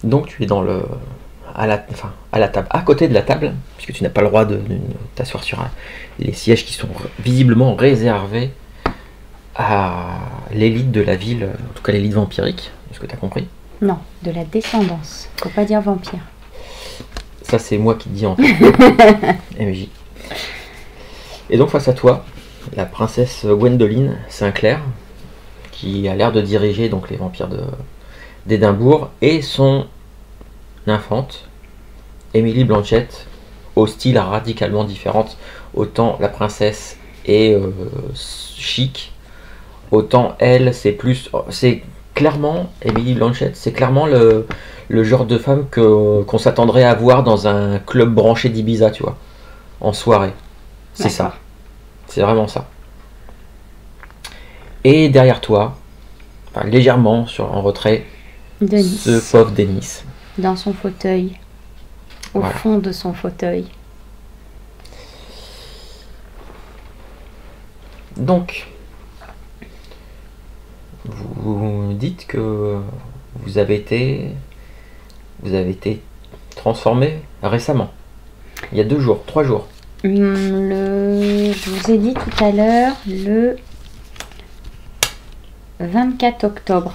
Donc tu es dans le à la table, à côté de la table, puisque tu n'as pas le droit de t'asseoir sur les sièges qui sont visiblement réservés à l'élite de la ville, en tout cas l'élite vampirique. Est-ce que tu as compris? Non, de la descendance. Faut pas dire vampire. Ça, c'est moi qui te dis en MJ. Et donc, face à toi, la princesse Gwendoline Sinclair, qui a l'air de diriger donc les vampires d'Édimbourg, et son infante, Emily Blanchett, au style radicalement différente. Autant la princesse est chic, autant elle, c'est plus... C'est clairement, Emily Blanchett, c'est clairement le genre de femme qu'on s'attendrait à voir dans un club branché d'Ibiza, tu vois, en soirée. C'est ça. C'est vraiment ça. Et derrière toi, enfin, légèrement en retrait, Denis. Ce pauvre Denis. Dans son fauteuil. Au fond de son fauteuil. Donc, vous dites que vous avez été transformé récemment. Il y a 2 jours, 3 jours. Je vous ai dit tout à l'heure, le 24 octobre,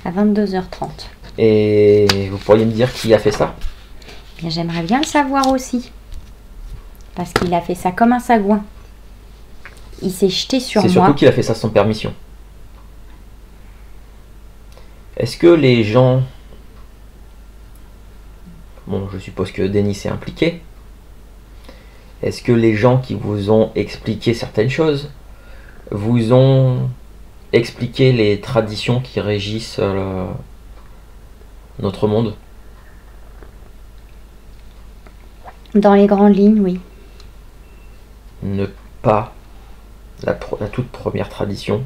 à 22h30. Et vous pourriez me dire qui a fait ça? Bien, j'aimerais bien le savoir aussi. Parce qu'il a fait ça comme un sagouin. Il s'est jeté sur moi. C'est surtout qu'il a fait ça sans permission. Est-ce que les gens... Bon, je suppose que Denis est impliqué. Est-ce que les gens qui vous ont expliqué certaines choses vous ont expliqué les traditions qui régissent notre monde? Dans les grandes lignes, oui. Ne pas... La toute première tradition.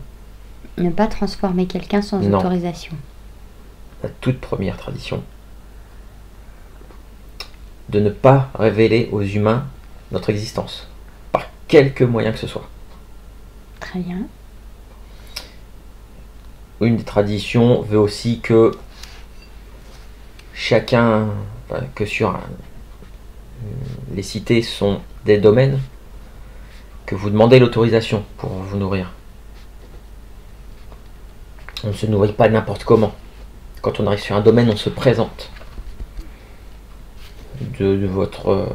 Ne pas transformer quelqu'un sans autorisation. La toute première tradition. De ne pas révéler aux humains notre existence. Par quelque moyen que ce soit. Très bien. Une des traditions veut aussi que chacun... que sur les cités sont des domaines, que vous demandez l'autorisation pour vous nourrir. On ne se nourrit pas n'importe comment. Quand on arrive sur un domaine, on se présente. De votre...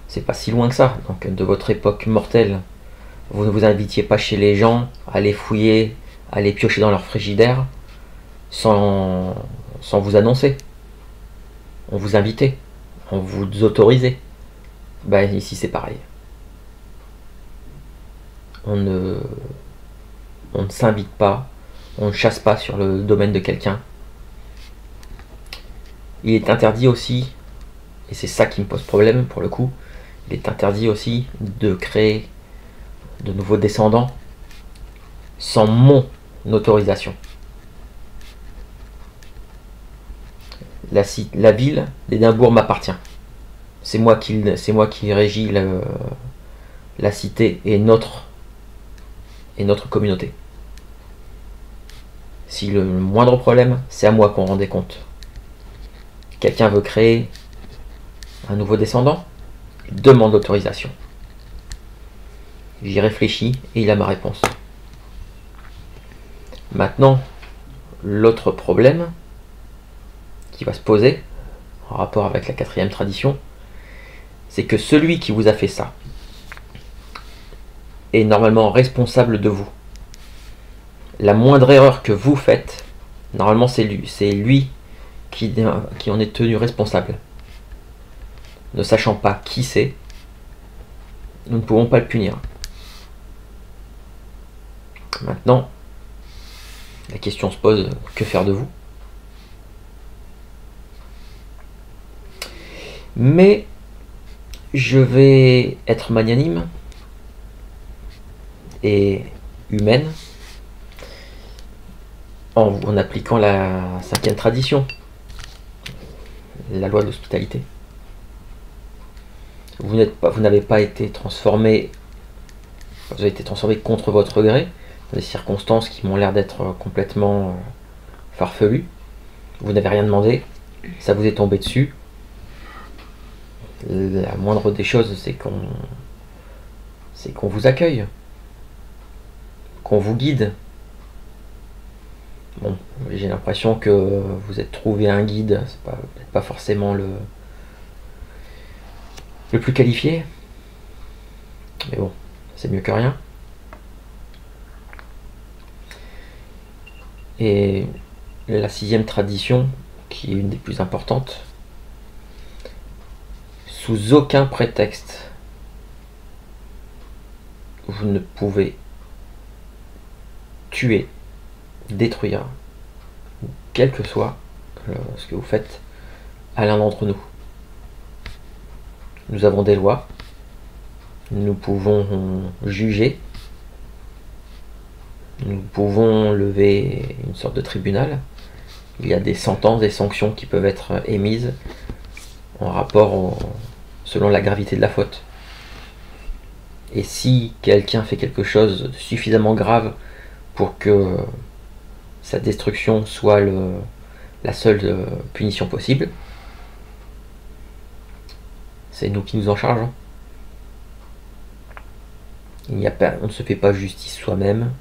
c'est pas si loin que ça, donc de votre époque mortelle. Vous ne vous invitiez pas chez les gens, à les fouiller, à les piocher dans leur frigidaire, sans vous annoncer. On vous invitait, on vous autorisait. Ben ici c'est pareil. On ne s'invite pas, on ne chasse pas sur le domaine de quelqu'un. Il est interdit aussi, et c'est ça qui me pose problème pour le coup, il est interdit aussi de créer de nouveaux descendants sans mon autorisation. La ville d'Édimbourg m'appartient. C'est moi qui régis la cité et notre communauté. Si le moindre problème, c'est à moi qu'on rendait compte. Quelqu'un veut créer un nouveau descendant, il demande l'autorisation. J'y réfléchis et il a ma réponse. Maintenant, l'autre problème qui va se poser en rapport avec la 4e tradition, c'est que celui qui vous a fait ça est normalement responsable de vous. La moindre erreur que vous faites, normalement c'est lui qui en est tenu responsable. Ne sachant pas qui c'est, nous ne pouvons pas le punir. Maintenant, la question se pose, que faire de vous? Mais je vais être magnanime et humaine en appliquant la 5e tradition, la loi de l'hospitalité. Vous n'avez pas été transformé, vous avez été transformé contre votre gré, dans des circonstances qui m'ont l'air d'être complètement farfelues. Vous n'avez rien demandé, ça vous est tombé dessus. La moindre des choses, c'est qu'on vous accueille, qu'on vous guide. Bon, j'ai l'impression que vous êtes trouvé un guide, c'est peut-être pas forcément le plus qualifié, mais bon, c'est mieux que rien. Et la 6e tradition, qui est une des plus importantes, sous aucun prétexte, vous ne pouvez tuer, détruire, quel que soit ce que vous faites à l'un d'entre nous. Nous avons des lois, nous pouvons juger, nous pouvons lever une sorte de tribunal. Il y a des sentences, des sanctions qui peuvent être émises en rapport selon la gravité de la faute. Et si quelqu'un fait quelque chose de suffisamment grave pour que sa destruction soit la seule punition possible, c'est nous qui nous en chargeons. On ne se fait pas justice soi-même.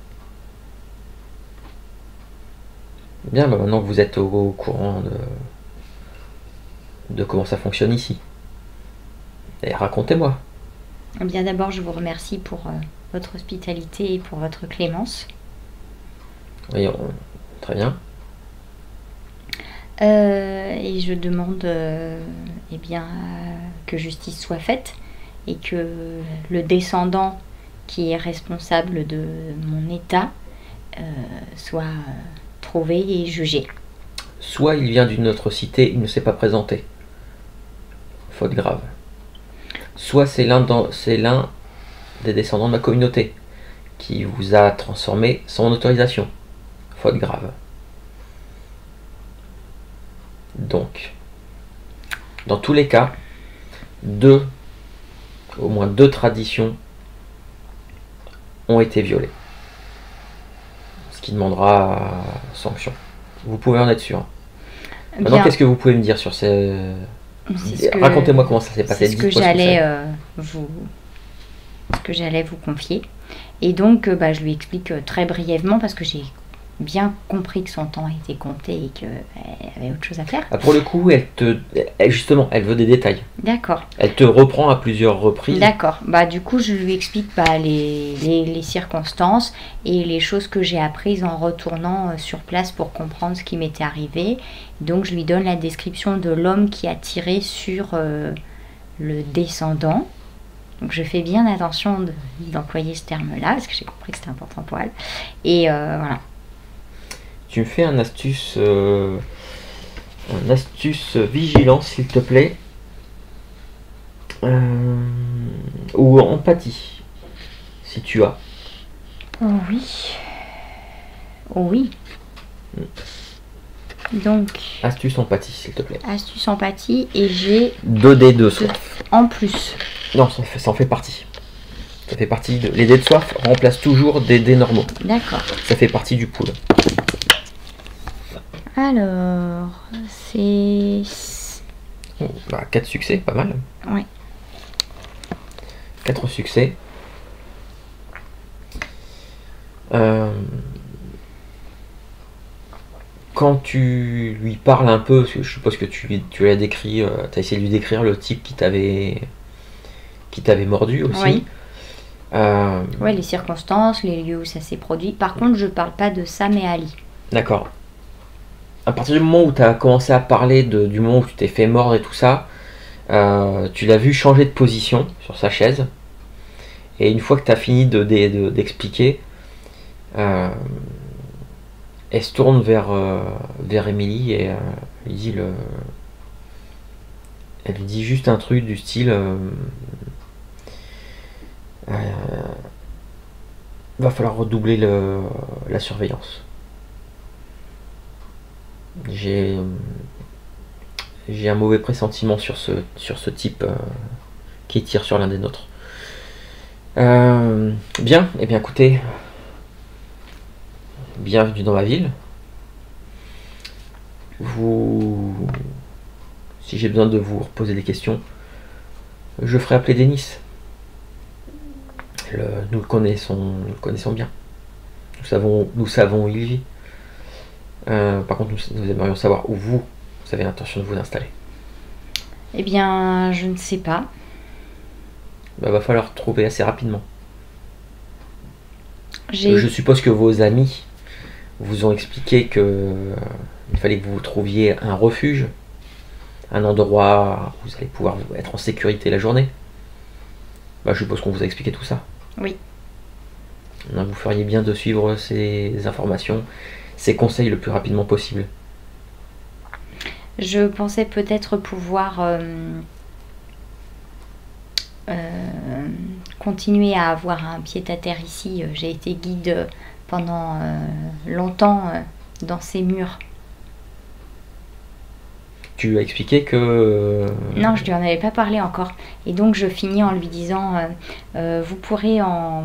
Bien, maintenant que vous êtes au courant de comment ça fonctionne ici, et racontez-moi. Bien, d'abord, je vous remercie pour votre hospitalité et pour votre clémence. Oui, très bien. Et je demande eh bien, que justice soit faite et que le descendant qui est responsable de mon état soit trouvé et jugé. Soit il vient d'une autre cité, il ne s'est pas présenté. Faute grave. Soit c'est l'un des descendants de ma communauté qui vous a transformé sans autorisation. Faute grave. Donc, dans tous les cas, au moins deux traditions ont été violées. Ce qui demandera sanction. Vous pouvez en être sûr. Maintenant, qu'est-ce que vous pouvez me dire sur ces... Racontez-moi comment ça s'est passé. C'est ce que j'allais vous confier. Et donc, je lui explique très brièvement parce que j'ai bien compris que son temps était compté et qu'elle avait autre chose à faire. Pour le coup, justement, elle veut des détails. D'accord. Elle te reprend à plusieurs reprises. D'accord. Du coup, je lui explique les circonstances et les choses que j'ai apprises en retournant sur place pour comprendre ce qui m'était arrivé. Donc, je lui donne la description de l'homme qui a tiré sur le descendant. Donc, je fais bien attention d'employer ce terme-là parce que j'ai compris que c'était important pour elle. Et voilà. Tu me fais un astuce vigilance, s'il te plaît. Ou empathie, si tu as. Oh oui. Oh oui. Donc. Astuce empathie, s'il te plaît. Astuce empathie et j'ai 2 dés de soif. En plus. Non, ça en fait partie. Ça fait partie les dés de soif remplacent toujours des dés normaux. D'accord. Ça fait partie du pool. Alors, c'est... 4 succès, pas mal. Ouais. 4 succès. Quand tu lui parles un peu, parce que je suppose que tu lui as décrit, tu as essayé de lui décrire le type qui t'avait mordu aussi. Oui. Ouais, les circonstances, les lieux où ça s'est produit. Par contre, je parle pas de Sam et Ali. D'accord. À partir du moment où tu as commencé à parler du moment où tu t'es fait mordre et tout ça, tu l'as vu changer de position sur sa chaise. Et une fois que tu as fini d'expliquer, elle se tourne vers Émilie et elle lui dit juste un truc du style va falloir redoubler la surveillance. J'ai un mauvais pressentiment sur ce type qui tire sur l'un des nôtres. Bien, et bien écoutez, bienvenue dans ma ville. Si j'ai besoin de vous reposer des questions, je ferai appeler Denis. Nous le connaissons bien. Nous savons où il vit. Par contre, nous aimerions savoir où vous avez l'intention de vous installer. Eh bien, je ne sais pas. Va falloir trouver assez rapidement. J'ai Je suppose que vos amis vous ont expliqué que il fallait que vous trouviez un refuge, un endroit où vous allez pouvoir être en sécurité la journée. Je suppose qu'on vous a expliqué tout ça. Oui. Vous feriez bien de suivre ces informations, ces conseils le plus rapidement possible. Je pensais peut-être pouvoir continuer à avoir un pied-à-terre ici. J'ai été guide pendant longtemps dans ces murs. Tu as expliqué que... Non, je lui en avais pas parlé encore. Et donc je finis en lui disant vous pourrez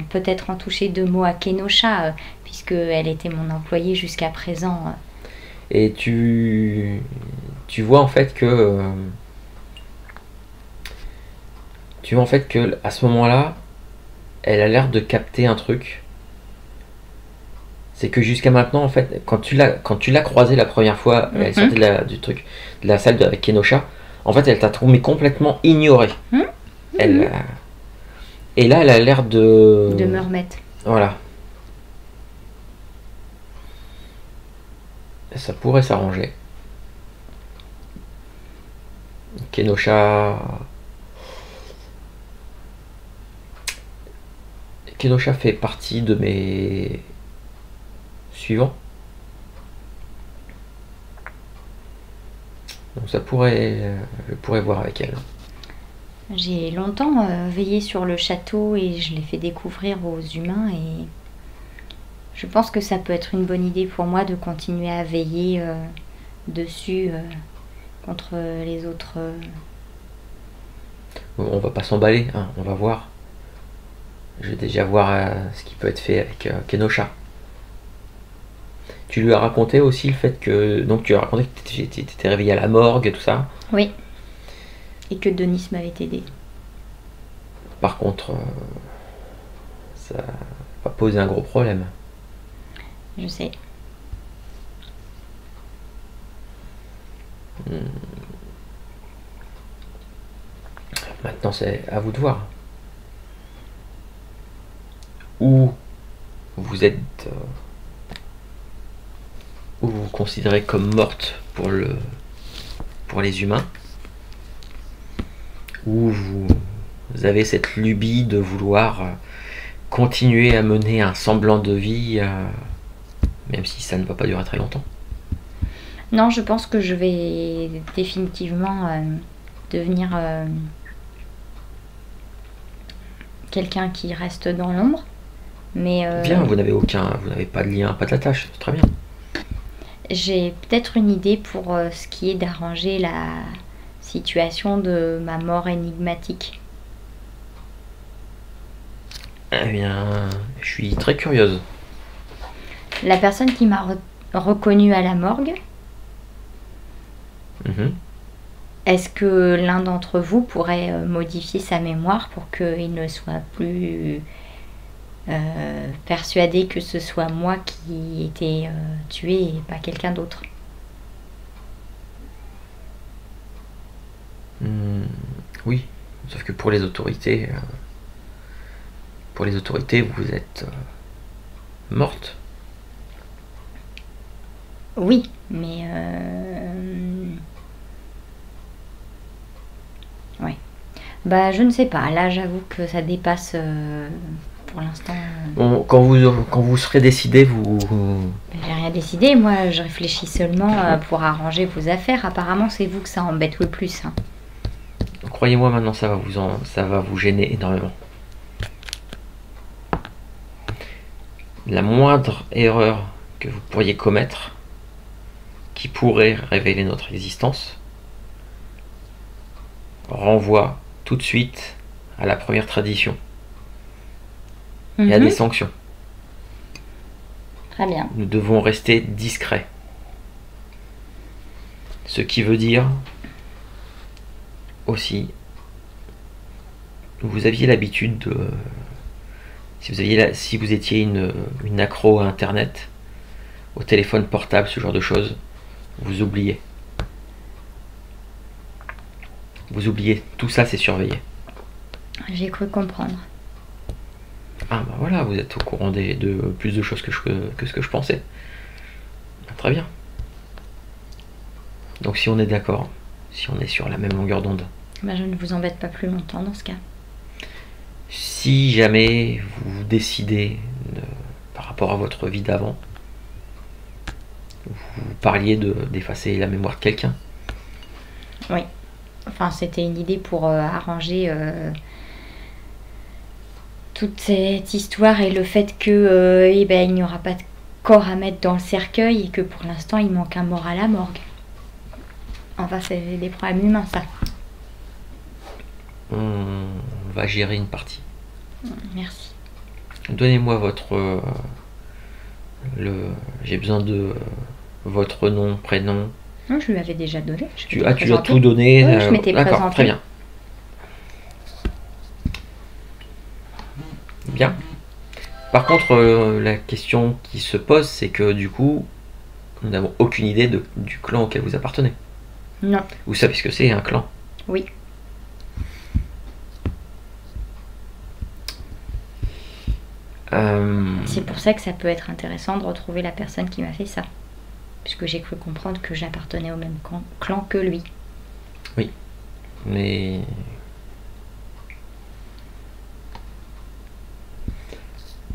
peut-être en toucher 2 mots à Kenosha, puisque elle était mon employée jusqu'à présent. Et tu vois en fait que... à ce moment-là, elle a l'air de capter un truc. C'est que jusqu'à maintenant, en fait, quand tu l'as croisée la première fois, elle sortait de la salle avec Kenosha, en fait, elle t'a trouvé complètement ignoré. Et là, elle a l'air de me remettre. Voilà. Ça pourrait s'arranger. Kenosha fait partie de mes suivants. Donc je pourrais voir avec elle. J'ai longtemps veillé sur le château et je l'ai fait découvrir aux humains et je pense que ça peut être une bonne idée pour moi de continuer à veiller dessus contre les autres. On va pas s'emballer, hein, on va voir. Je vais déjà voir ce qui peut être fait avec Kenosha. Tu lui as raconté aussi le fait que... Donc tu as raconté que tu étais réveillé à la morgue et tout ça. Oui. Et que Denis m'avait aidé. Par contre, ça va poser un gros problème. Je sais. Maintenant, c'est à vous de voir. Ou vous êtes... ou vous considérez comme morte pour les humains. Ou vous avez cette lubie de vouloir continuer à mener un semblant de vie, même si ça ne va pas durer très longtemps. Non, je pense que je vais définitivement devenir quelqu'un qui reste dans l'ombre. Mais bien, vous n'avez pas de lien, pas d'attache, c'est très bien. J'ai peut-être une idée pour ce qui est d'arranger la situation de ma mort énigmatique. Eh bien, je suis très curieuse. La personne qui m'a reconnue à la morgue, est-ce que l'un d'entre vous pourrait modifier sa mémoire pour qu'il ne soit plus persuadé que ce soit moi qui ai été tué et pas quelqu'un d'autre? Oui, sauf que pour les autorités, vous êtes morte. Oui, mais ouais. Je ne sais pas. Là, j'avoue que ça dépasse pour l'instant. Bon, quand vous serez décidé, J'ai rien décidé. Moi, je réfléchis seulement pour arranger vos affaires. Apparemment, c'est vous que ça embête le plus. Hein. Croyez-moi, maintenant, ça va vous gêner énormément. La moindre erreur que vous pourriez commettre, qui pourrait révéler notre existence, renvoie tout de suite à la première tradition et à des sanctions. Très bien. Nous devons rester discrets. Ce qui veut dire aussi, vous aviez l'habitude de... Si vous étiez une accro à Internet, au téléphone portable, ce genre de choses, vous oubliez. Vous oubliez, tout ça c'est surveillé. J'ai cru comprendre. Ah bah voilà, vous êtes au courant de plus de choses que ce que je pensais. Très bien. Donc si on est d'accord, si on est sur la même longueur d'onde. Bah, je ne vous embête pas plus longtemps dans ce cas. Si jamais vous décidez, par rapport à votre vie d'avant, vous parliez d'effacer la mémoire de quelqu'un. Oui. Enfin, c'était une idée pour arranger toute cette histoire et le fait que il n'y aura pas de corps à mettre dans le cercueil et que pour l'instant il manque un mort à la morgue. Enfin, c'est des problèmes humains, ça. On va gérer une partie. Merci. Donnez-moi votre... J'ai besoin de votre nom, prénom. Non, je lui avais déjà donné. Tu lui as tout donné. Oui, je m'étais d'accord, présentée. très bien. Bien. Par contre, la question qui se pose, c'est que du coup, nous n'avons aucune idée du clan auquel vous appartenez. Non. Vous savez ce que c'est, un clan? Oui. C'est pour ça que ça peut être intéressant de retrouver la personne qui m'a fait ça. Puisque j'ai cru comprendre que j'appartenais au même clan que lui. Oui. Mais...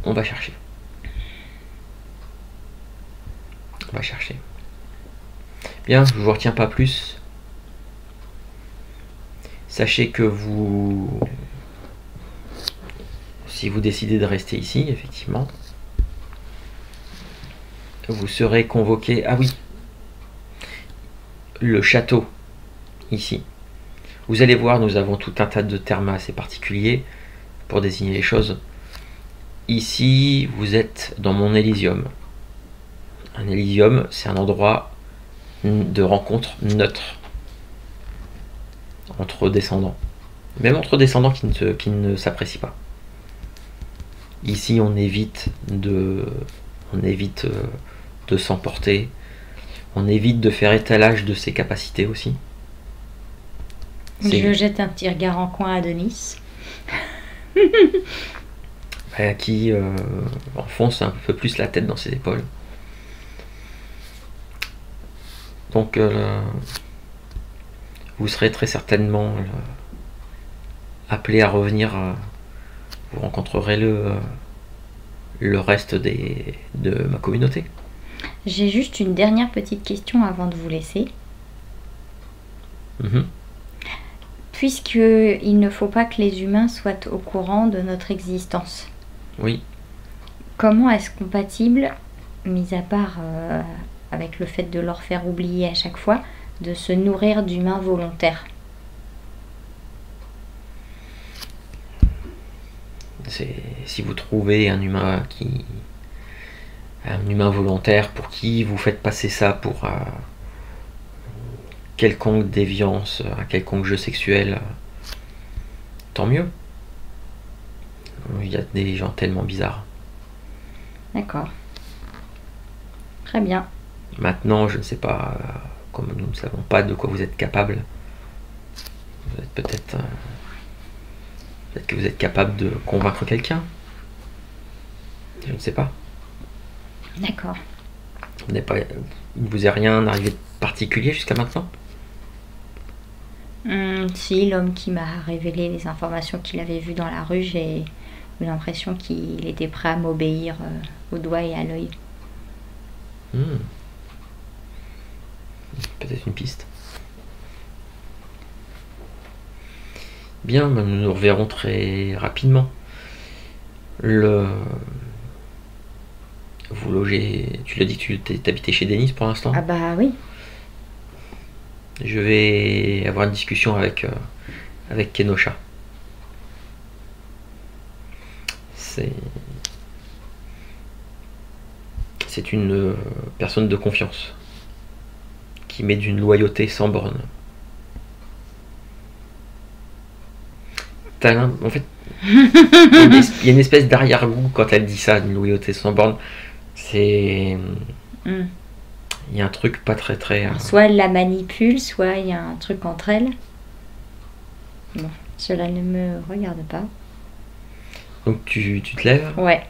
on va chercher. On va chercher. Bien, je ne vous retiens pas plus. Sachez que si vous décidez de rester ici, effectivement, vous serez convoqué... Ah oui, le château, ici. Vous allez voir, nous avons tout un tas de termes assez particuliers pour désigner les choses. Ici, vous êtes dans mon Elysium. Un Elysium, c'est un endroit de rencontre neutre entre descendants. Même entre descendants qui ne s'apprécient pas. Ici, on évite de s'emporter. On évite de faire étalage de ses capacités aussi. Je jette un petit regard en coin à Denis. Qui enfonce un peu plus la tête dans ses épaules. Donc, vous serez très certainement appelé à revenir. Vous rencontrerez le reste de ma communauté. J'ai juste une dernière petite question avant de vous laisser. Puisqu'il ne faut pas que les humains soient au courant de notre existence. Oui. Comment est-ce compatible, mis à part avec le fait de leur faire oublier à chaque fois, de se nourrir d'humains volontaires? Si vous trouvez un humain volontaire pour qui vous faites passer ça pour quelconque déviance, un quelconque jeu sexuel, tant mieux. Il y a des gens tellement bizarres. D'accord. Très bien. Maintenant, je ne sais pas, comme nous ne savons pas de quoi vous êtes capable, vous êtes peut-être que vous êtes capable de convaincre quelqu'un. Je ne sais pas. D'accord. Il ne vous est rien arrivé de particulier jusqu'à maintenant? Si, l'homme qui m'a révélé les informations qu'il avait vues dans la rue, j'ai eu l'impression qu'il était prêt à m'obéir au doigt et à l'œil. Peut-être une piste. Bien, nous nous reverrons très rapidement. Vous logez... Tu l'as dit que tu t'habitais chez Denis pour l'instant? Ah bah oui. Je vais avoir une discussion avec Kenosha. C'est une personne de confiance qui met d'une loyauté sans borne. En fait, il y a une espèce d'arrière-goût quand elle dit ça, une loyauté sans borne. C'est... Il y a un truc pas très... Soit elle la manipule, soit il y a un truc entre elles. Bon, cela ne me regarde pas. Donc tu te lèves. Ouais.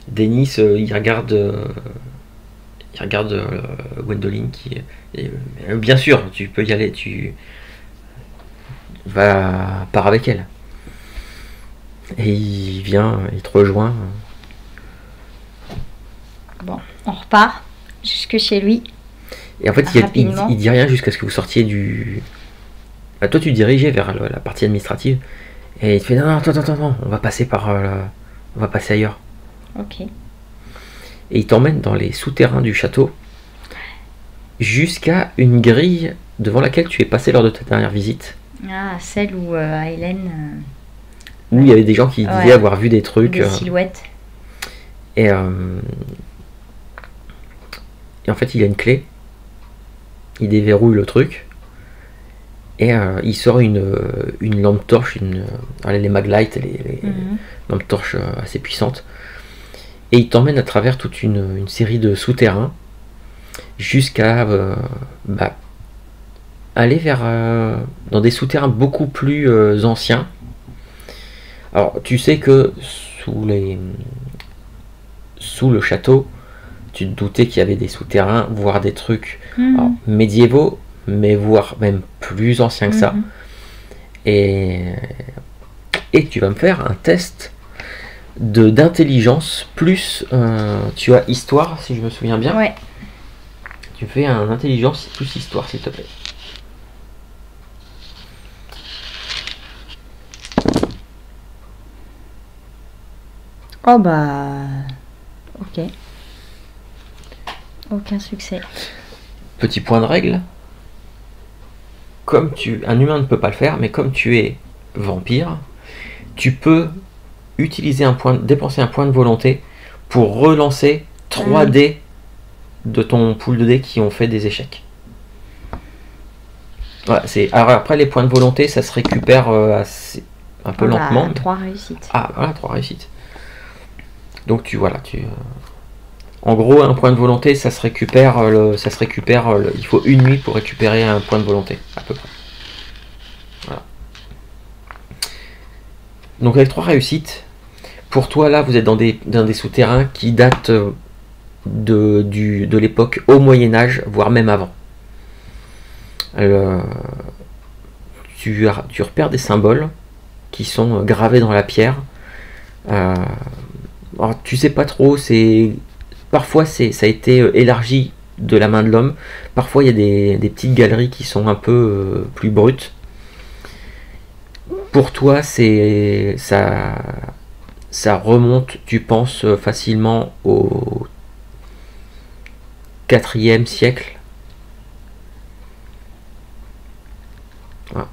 Denis, il regarde Gwendoline qui... bien sûr, tu peux y aller, tu vas part avec elle. Et il vient, il te rejoint. Bon, on repart jusque chez lui. Et en fait, il dit rien jusqu'à ce que vous sortiez du... Bah, toi, tu dirigeais vers la partie administrative. Et il te fait non, attends, on va passer on va passer ailleurs. Ok. Et il t'emmène dans les souterrains du château jusqu'à une grille devant laquelle tu es passé lors de ta dernière visite. Ah, celle où Hélène... où il y avait des gens qui disaient avoir vu des trucs. Des silhouettes. Et en fait, il a une clé. Il déverrouille le truc. Et il sort une lampe torche, les maglights, les lampes torches assez puissantes. Et il t'emmène à travers toute une série de souterrains jusqu'à aller vers dans des souterrains beaucoup plus anciens. Alors tu sais que sous le château, tu te doutais qu'il y avait des souterrains, voire des trucs médiévaux, mais voire même plus anciens que ça. Et tu vas me faire un test d'intelligence plus tu as histoire, si je me souviens bien. Ouais. Tu fais un intelligence plus histoire, s'il te plaît. Oh bah... Ok. Aucun succès. Petit point de règle. Un humain ne peut pas le faire, mais comme tu es vampire, tu peux dépenser un point de volonté pour relancer 3 dés de ton pool de dés qui ont fait des échecs. Voilà, alors après les points de volonté, ça se récupère un peu lentement. 3 réussites. Ah voilà, 3 réussites. Donc en gros, un point de volonté, ça se récupère. Il faut une nuit pour récupérer un point de volonté, à peu près. Voilà. Donc avec 3 réussites, pour toi là, vous êtes dans des souterrains qui datent de l'époque au Moyen Âge, voire même avant. Tu repères des symboles qui sont gravés dans la pierre. Alors, tu sais pas trop, parfois ça a été élargi de la main de l'homme, parfois il y a des petites galeries qui sont un peu plus brutes. Pour toi, ça remonte, tu penses, facilement au 4e siècle. Voilà.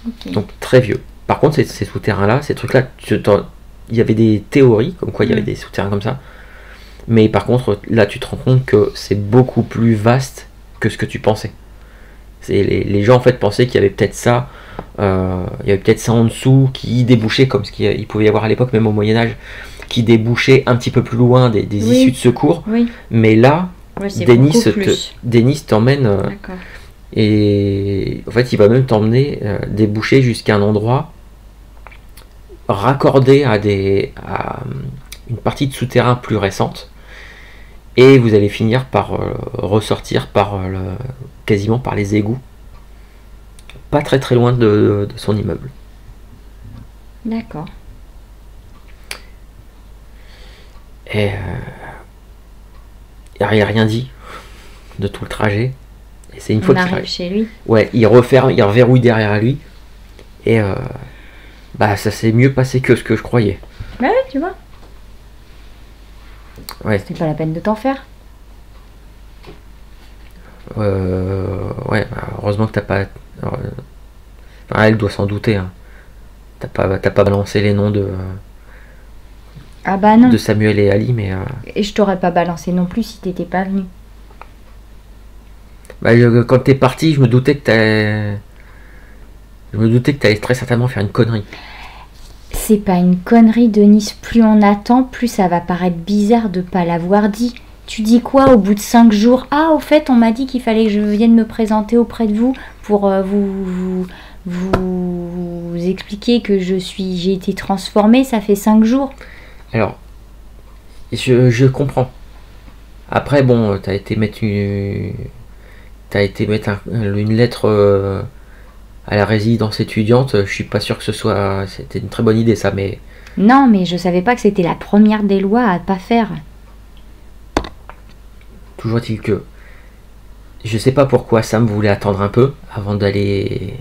Okay. Donc très vieux. Par contre, ces souterrains-là, ces trucs-là, il y avait des théories comme quoi il y avait des souterrains comme ça. Mais par contre, là, tu te rends compte que c'est beaucoup plus vaste que ce que tu pensais. Les gens, en fait, pensaient qu'il y avait peut-être ça, en dessous qui débouchait, comme il pouvait y avoir à l'époque, même au Moyen-Âge, qui débouchait un petit peu plus loin des issues de secours. Oui. Mais là, Denis t'emmène. D'accord. Et en fait, il va même t'emmener déboucher jusqu'à un endroit raccordé à une partie de souterrain plus récente. Et vous allez finir par ressortir quasiment par les égouts, pas très très loin de son immeuble. D'accord. Et il n'y a rien dit de tout le trajet. Et c'est une fois qu'il arrive chez lui. Ouais, il reverrouille derrière lui. Et ça s'est mieux passé que ce que je croyais. Ouais, tu vois. Ouais. C'était pas la peine de t'en faire. Ouais, heureusement que t'as pas. Elle doit s'en douter. Hein. T'as pas balancé les noms de. Ah bah non. De Samuel et Ali, mais. Et je t'aurais pas balancé non plus si t'étais pas venu. Bah, quand t'es parti, je me doutais que t'allais très certainement faire une connerie. C'est pas une connerie, Denise. Plus on attend, plus ça va paraître bizarre de pas l'avoir dit. Tu dis quoi au bout de 5 jours? Ah, au fait, on m'a dit qu'il fallait que je vienne me présenter auprès de vous pour vous expliquer que j'ai été transformée. Ça fait 5 jours. Alors, je comprends. Après, bon, t'as été mettre une lettre à la résidence étudiante. Je suis pas sûr que c'était une très bonne idée, ça, mais... Non, mais je savais pas que c'était la première des lois à pas faire. Toujours est-il que... Je sais pas pourquoi Sam voulait attendre un peu avant d'aller...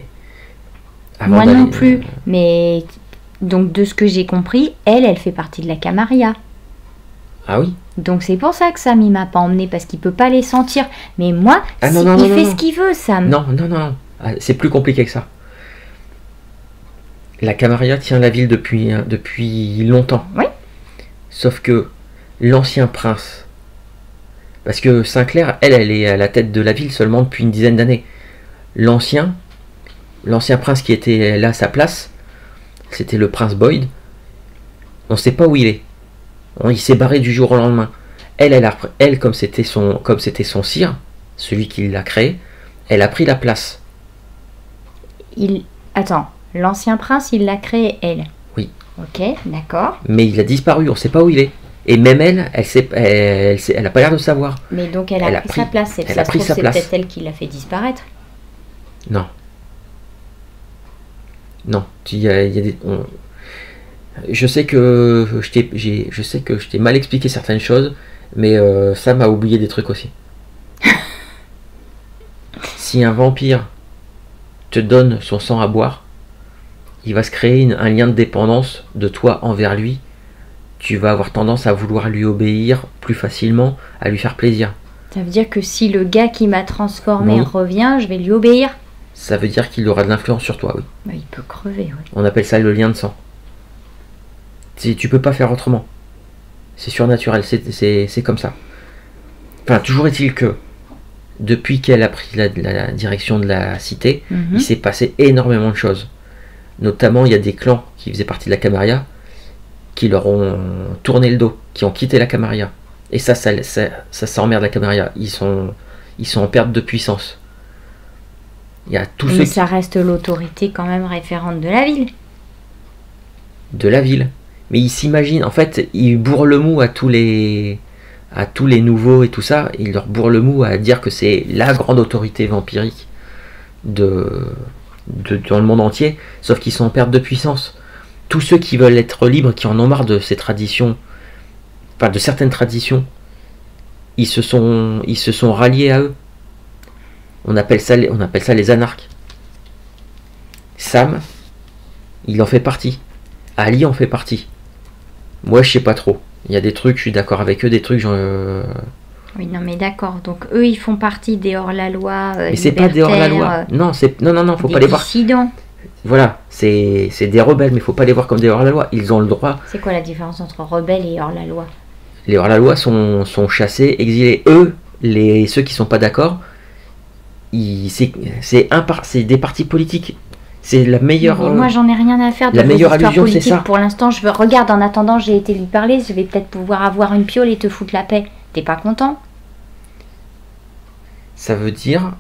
Moi non plus, mais... Donc, de ce que j'ai compris, elle fait partie de la Camarilla. Ah oui? Donc c'est pour ça que Sam il m'a pas emmené, parce qu'il peut pas les sentir. Mais moi, il fait ce qu'il veut, Sam. Non. C'est plus compliqué que ça. La Camarilla tient la ville depuis longtemps. Oui. Sauf que l'ancien prince... Parce que Sinclair, elle est à la tête de la ville seulement depuis une dizaine d'années. L'ancien prince qui était là à sa place, c'était le prince Boyd. On sait pas où il est. Il s'est barré du jour au lendemain. Elle, comme c'était son sire, celui qui l'a créé, elle a pris la place. Attends, l'ancien prince, il l'a créé, elle. Oui. Ok, d'accord. Mais il a disparu, on ne sait pas où il est. Et même elle n'a pas l'air de savoir. Mais donc elle a pris sa place. C'est peut-être elle qui l'a fait disparaître. Non. Non. Je sais que je t'ai mal expliqué certaines choses, mais ça m'a oublié des trucs aussi. Si un vampire te donne son sang à boire, il va se créer un lien de dépendance de toi envers lui. Tu vas avoir tendance à vouloir lui obéir plus facilement, à lui faire plaisir. Ça veut dire que si le gars qui m'a transformé revient, je vais lui obéir? Ça veut dire qu'il aura de l'influence sur toi, oui. Bah, il peut crever, oui. On appelle ça le lien de sang. Tu peux pas faire autrement. C'est surnaturel, c'est comme ça. Enfin, toujours est-il que, depuis qu'elle a pris la direction de la cité, il s'est passé énormément de choses. Notamment, il y a des clans qui faisaient partie de la Camarilla qui leur ont tourné le dos, qui ont quitté la Camarilla. Et ça emmerde la Camarilla. Ils sont en perte de puissance. Il y a tous Mais ça reste l'autorité quand même référente de la ville. De la ville. Mais ils s'imaginent, en fait, ils bourrent le mou à tous les nouveaux et tout ça. Ils leur bourrent le mou à dire que c'est la grande autorité vampirique dans le monde entier. Sauf qu'ils sont en perte de puissance. Tous ceux qui veulent être libres, qui en ont marre de ces traditions, enfin de certaines traditions, ils se sont ralliés à eux. On appelle ça les anarques. Sam, il en fait partie. Ali en fait partie. Moi, je sais pas trop. Il y a des trucs, je suis d'accord avec eux, des trucs, Oui, non, mais d'accord. Donc, eux, ils font partie des hors-la-loi. Mais c'est pas des hors-la-loi. Non, faut pas les voir. Dissidents. Voilà, c'est des rebelles, mais faut pas les voir comme des hors-la-loi. Ils ont le droit. C'est quoi la différence entre rebelles et hors-la-loi? Les hors-la-loi sont chassés, exilés. Eux, ceux qui sont pas d'accord, c'est des partis politiques. C'est la meilleure. Moi, j'en ai rien à faire de la meilleure allusion, c'est ça. Pour l'instant, regarde, en attendant, j'ai été lui parler. Je vais peut-être pouvoir avoir une piole et te foutre la paix. T'es pas content? Ça veut dire.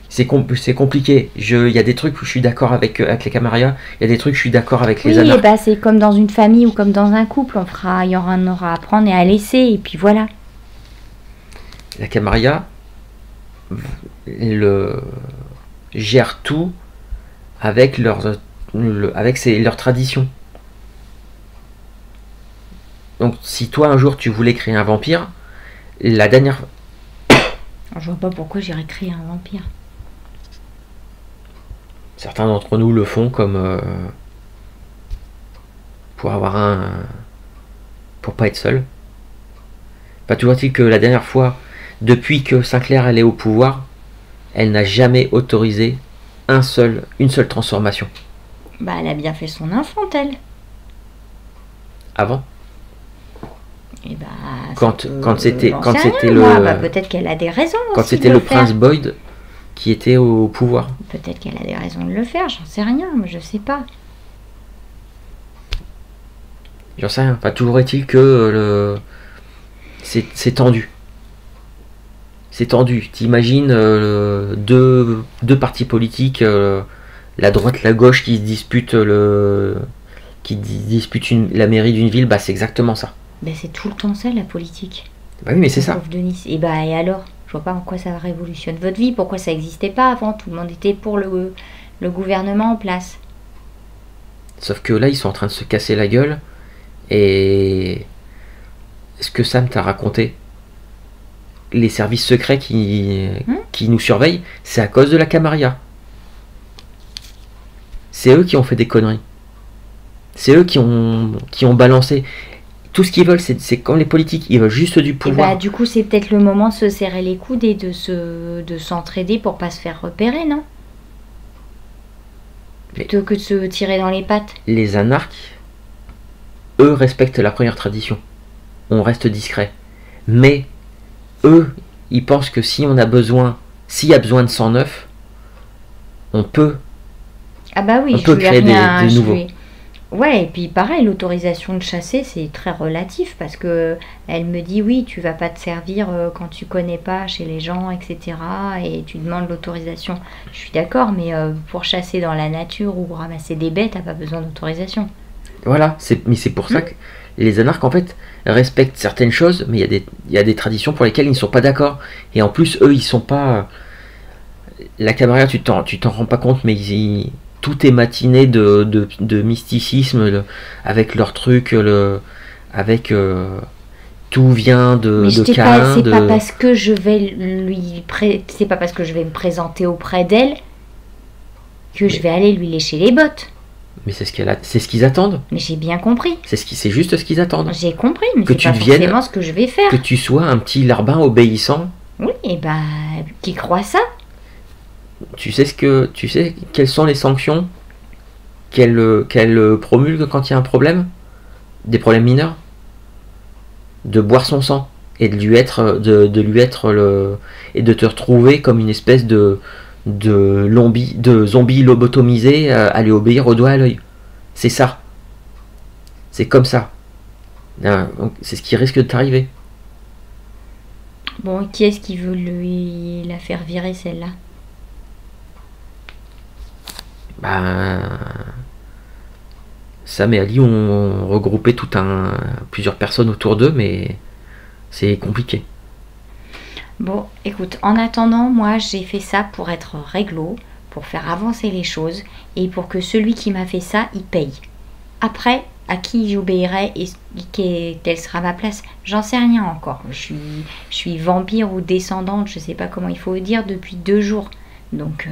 C'est compliqué. Il y a des trucs où je suis d'accord avec les Camarilla. Il y a des trucs où je suis d'accord avec les anarches. Oui, c'est comme dans une famille ou comme dans un couple. Il y aura à prendre et à laisser. Et puis voilà. La Camarilla gère tout avec leurs traditions. Donc si toi un jour tu voulais créer un vampire, la dernière... Je vois pas pourquoi j'irais créer un vampire. Certains d'entre nous le font comme pour pas être seul. Pas toujours est-il que la dernière fois, depuis que Sinclair elle est au pouvoir, elle n'a jamais autorisé une seule transformation. Elle a bien fait son enfant, elle. Avant. Et bah, Quand c'était peut-être qu'elle a des raisons quand aussi c'était de le le faire. prince Boyd qui était au pouvoir. Peut-être qu'elle a des raisons de le faire, j'en sais rien, mais je sais pas. J'en sais rien. Enfin, toujours est-il que c'est tendu. C'est tendu. T'imagines deux partis politiques, la droite, la gauche, qui se disputent la mairie d'une ville. Bah, c'est exactement ça. Ben, c'est tout le temps ça, la politique. Bah oui, mais c'est ça. Pauvre Denis. Et bah, et alors? Je vois pas en quoi ça révolutionne votre vie. Pourquoi ça n'existait pas avant? Tout le monde était pour le gouvernement en place. Sauf que là, ils sont en train de se casser la gueule. Et ce que Sam t'a raconté, les services secrets qui nous surveillent, c'est à cause de la Camarilla. C'est eux qui ont fait des conneries. C'est eux qui ont balancé. Tout ce qu'ils veulent, c'est comme les politiques, ils veulent juste du pouvoir. Et bah, du coup, c'est peut-être le moment de se serrer les coudes et de s'entraider pour pas se faire repérer, non? Plutôt que de se tirer dans les pattes. Les anarques, eux, respectent la première tradition. On reste discret. Mais eux, ils pensent que s'il y a besoin de 109, on peut. Ah bah oui, on peut créer des nouveaux. Ouais, et puis pareil, l'autorisation de chasser, c'est très relatif parce que elle me dit oui, tu vas pas te servir quand tu connais pas chez les gens, etc. Et tu demandes l'autorisation. Je suis d'accord, mais pour chasser dans la nature ou ramasser des bêtes, t'as pas besoin d'autorisation. Voilà, mais c'est pour ça que les anarques, en fait, respectent certaines choses, mais il y a des traditions pour lesquelles ils ne sont pas d'accord. Et en plus, eux, ils sont pas. La Camarilla, tu t'en rends pas compte, mais tout est matiné de mysticisme, avec leurs trucs, avec tout vient de Cain. C'est pas parce que je vais c'est pas parce que je vais me présenter auprès d'elle que je vais aller lui lécher les bottes. Mais c'est ce qu'ils attendent. Mais j'ai bien compris. C'est juste ce qu'ils attendent. J'ai compris, mais que c'est pas forcément ce que je vais faire. Que tu sois un petit larbin obéissant. Oui, et bah, qui croit ça? Tu sais quelles sont les sanctions qu'elle promulgue quand il y a un problème? Des problèmes mineurs? De boire son sang et de lui être et de te retrouver comme une espèce de zombie lobotomisé à lui obéir au doigt à l'œil. C'est ça. C'est comme ça. C'est ce qui risque de t'arriver. Bon, qui est-ce qui veut la faire virer, celle-là? Sam et Ali ont regroupé plusieurs personnes autour d'eux, mais c'est compliqué. Bon, écoute, en attendant, moi j'ai fait ça pour être réglo, pour faire avancer les choses et pour que celui qui m'a fait ça, il paye. Après, à qui j'obéirai et quelle sera ma place, j'en sais rien encore. Je suis vampire ou descendante, je sais pas comment il faut dire, depuis 2 jours. Donc,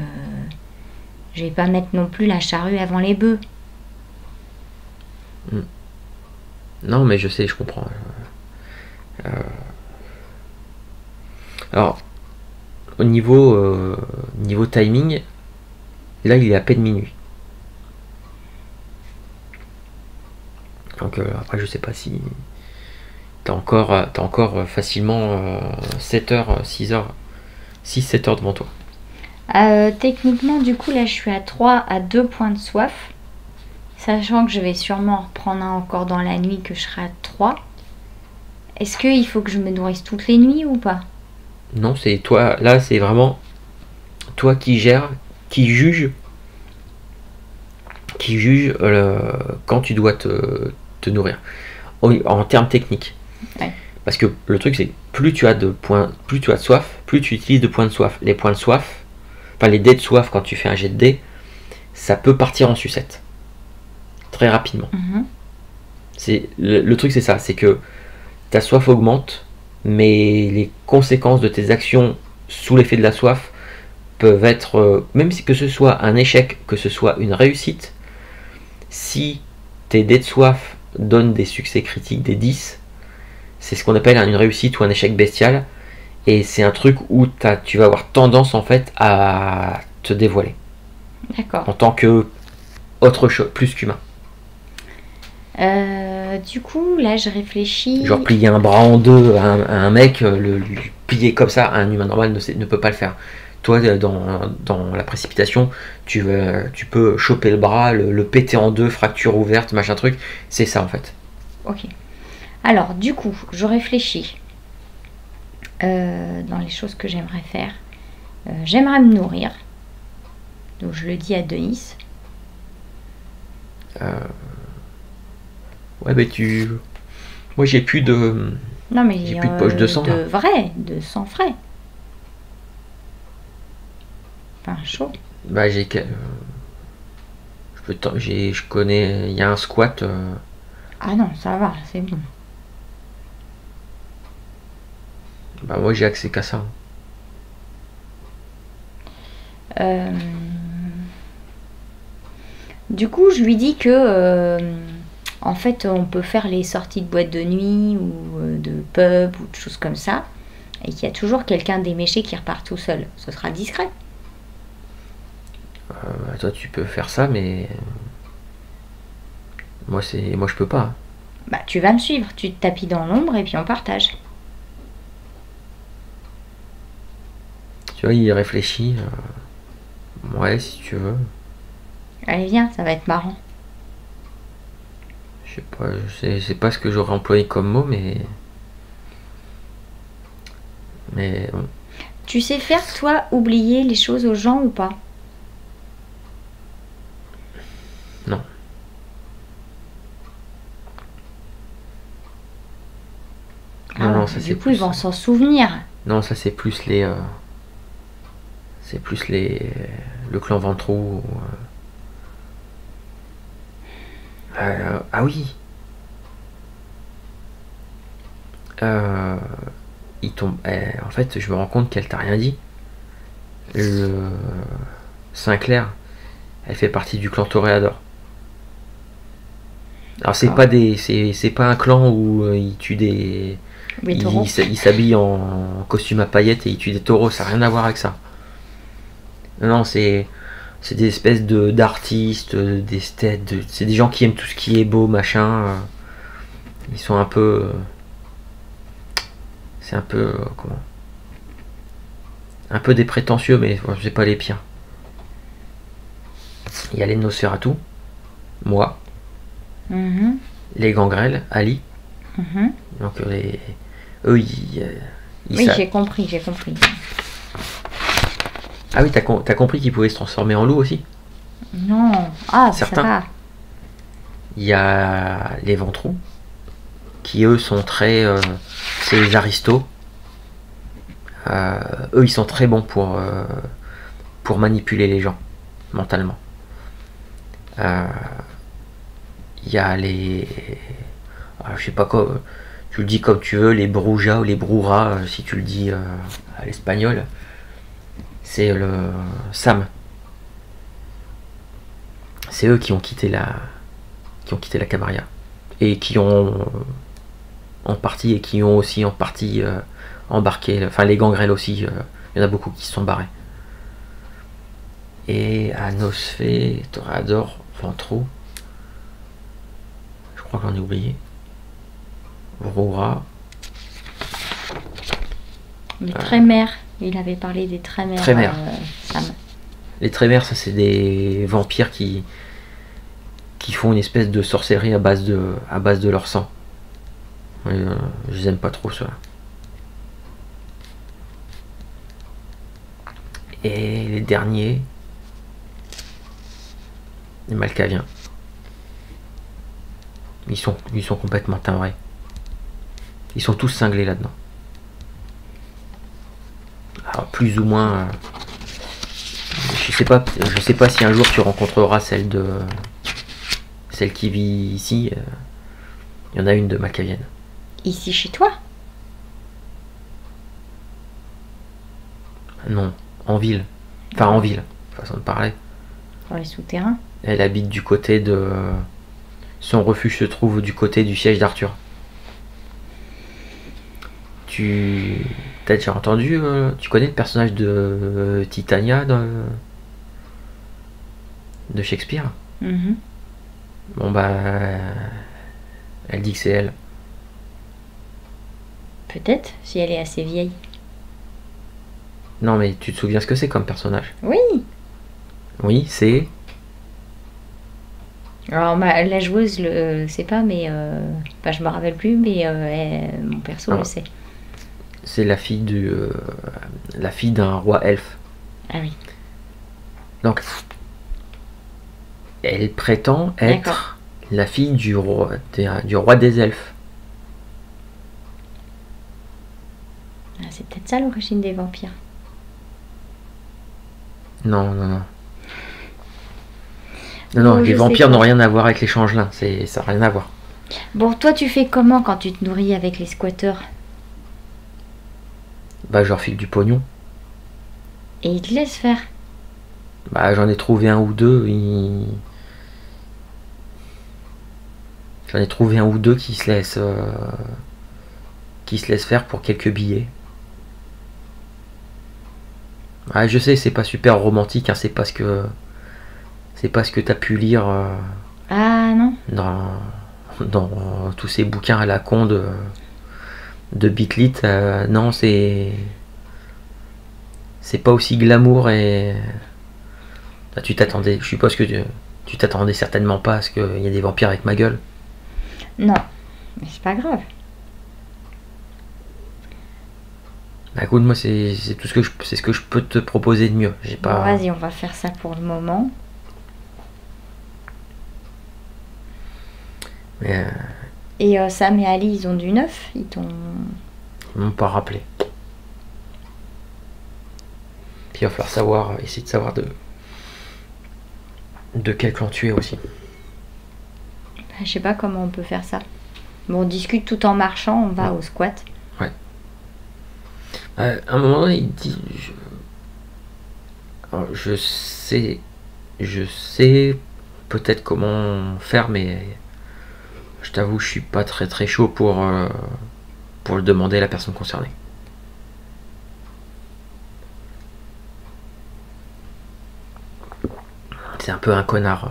je vais pas mettre non plus la charrue avant les bœufs. Non, mais je sais, je comprends. Alors, au niveau timing, là il est à peine minuit. Donc après je sais pas si t'as encore facilement 7 heures, 6 heures, 6-7 heures devant toi. Techniquement du coup là je suis à 2 points de soif. Sachant que je vais sûrement en reprendre un encore dans la nuit, que je serai à 3. Est-ce qu'il faut que je me nourrisse toutes les nuits ou pas? Non, c'est toi, là c'est vraiment toi qui gères, qui juge quand tu dois te nourrir. En termes techniques. Ouais. Parce que le truc c'est plus tu as de soif, plus tu utilises de points de soif. Les points de soif, enfin les dés de soif quand tu fais un jet de dés, ça peut partir en sucette. Très rapidement. C'est le truc c'est ça, c'est que ta soif augmente, mais les conséquences de tes actions sous l'effet de la soif peuvent être, même si que ce soit un échec, que ce soit une réussite, si tes dés de soif donnent des succès critiques, des 10, c'est ce qu'on appelle une réussite ou un échec bestial, et c'est un truc où tu vas avoir tendance en fait à te dévoiler. D'accord. En tant que autre chose, plus qu'humain. Du coup, là, je réfléchis. Genre plier un bras en deux à un mec, lui plier comme ça, un humain normal ne peut pas le faire. Toi, dans la précipitation, tu peux choper le bras, le péter en deux, fracture ouverte, machin truc. C'est ça en fait. Ok. Alors, du coup, je réfléchis dans les choses que j'aimerais faire. J'aimerais me nourrir. Donc, je le dis à Denis. Ouais, mais moi, j'ai plus de. Non, mais J'ai plus de poche de sang. De vrai, de sang frais. Enfin, chaud. Bah, je connais. Il y a un squat. Ah non, ça va, c'est bon. Bah, moi, j'ai accès qu'à ça. Du coup, je lui dis que en fait, on peut faire les sorties de boîte de nuit ou de pub ou de choses comme ça, et qu'il y a toujours quelqu'un d'éméché qui repart tout seul. Ce sera discret. Toi, tu peux faire ça, mais moi, je peux pas. Bah, tu vas me suivre, tu te tapis dans l'ombre et puis on partage. Tu vois, il réfléchit. Ouais, si tu veux. Allez, viens, ça va être marrant. Je sais pas, je sais pas ce que j'aurais employé comme mot, mais bon. Tu sais faire, toi, oublier les choses aux gens ou pas? Non. Non, ça c'est du coup, ils vont s'en souvenir. Non, ça c'est plus les. C'est plus le clan Ventrou. Ah oui. Il tombe. En fait, je me rends compte qu'elle t'a rien dit. Sinclair, elle fait partie du clan Toréador. Alors c'est pas un clan où il tue des. Il s'habille en costume à paillettes et il tue des taureaux, ça n'a rien à voir avec ça. Non, c'est des espèces d'artistes, c'est des gens qui aiment tout ce qui est beau, machin. Ils sont un peu. C'est un peu. Comment? Un peu des prétentieux, mais c'est pas les pires. Il y a les Nosferatu, moi, les Gangrel, Ali. Donc eux, oui, j'ai compris. Ah oui, t'as compris qu'ils pouvaient se transformer en loup aussi? Non. Ah, certains. Ça va. Il y a les Ventrous, qui eux sont très... c'est les aristos. Eux, ils sont très bons pour manipuler les gens, mentalement. Il y a les... je sais pas quoi... Tu le dis comme tu veux, les Broujas ou les Brouras, si tu le dis à l'espagnol. C'est le Sam. C'est eux qui ont quitté la Camarilla. Et qui ont en partie et qui ont aussi en partie embarqué. Enfin, les Gangrel aussi, il y en a beaucoup qui se sont barrés. Et à Nosfé, Toréador, Ventrou. Je crois que j'en ai oublié. Vroura. Les Trémères. Il avait parlé des Trémères. Sam. Les Trémères, ça c'est des vampires qui font une espèce de sorcellerie à base de leur sang. Je les aime pas trop ceux-là. Et les derniers, les Malkaviens. Ils sont complètement timbrés. Ils sont tous cinglés là-dedans. Alors, plus ou moins. Je sais pas si un jour tu rencontreras celle qui vit ici. Il y en a une de Malkavienne. Ici chez toi? Non, en ville. Enfin, en ville, façon de parler. Dans les souterrains? Elle habite du côté de... Son refuge se trouve du côté du siège d'Arthur. T'as déjà entendu... tu connais le personnage de Titania de Shakespeare? Mm-hmm. Bon bah... Elle dit que c'est elle. Peut-être, si elle est assez vieille. Non, mais tu te souviens ce que c'est comme personnage? Oui. Oui, c'est... Alors la joueuse, c'est pas, mais enfin, je me rappelle plus, mais mon perso le sait. C'est la fille d'un roi elfe. Ah oui. Donc, elle prétend être la fille du roi des elfes. Ah, c'est peut-être ça l'origine des vampires. Non, non, non. Non, les vampires n'ont rien à voir avec les changelins, ça n'a rien à voir. Bon, toi tu fais comment quand tu te nourris avec les squatteurs? Bah, je leur file du pognon. Et ils te laissent faire? Bah, j'en ai trouvé un ou deux, J'en ai trouvé un ou deux qui se laissent faire pour quelques billets. Ah, je sais, c'est pas super romantique, hein, c'est pas ce que t'as pu lire Ah non. dans tous ces bouquins à la con de Bitlit. Non, c'est pas aussi glamour et tu t'attendais, je suppose que tu t'attendais certainement pas à ce qu'il y ait des vampires avec ma gueule. Non, mais c'est pas grave. Bah écoute, moi c'est tout ce que je peux te proposer de mieux. J'ai pas. Bon, vas-y, on va faire ça pour le moment. Mais, et Sam et Ali, ils ont du neuf? Ils m'ont pas rappelé. Puis il va falloir essayer de savoir de quel clan tu es aussi. Je sais pas comment on peut faire ça. Bon, on discute tout en marchant, on va au squat. Ouais. À un moment donné, il dit... Je sais peut-être comment faire, mais je t'avoue, je suis pas très très chaud pour le demander à la personne concernée. C'est un peu un connard,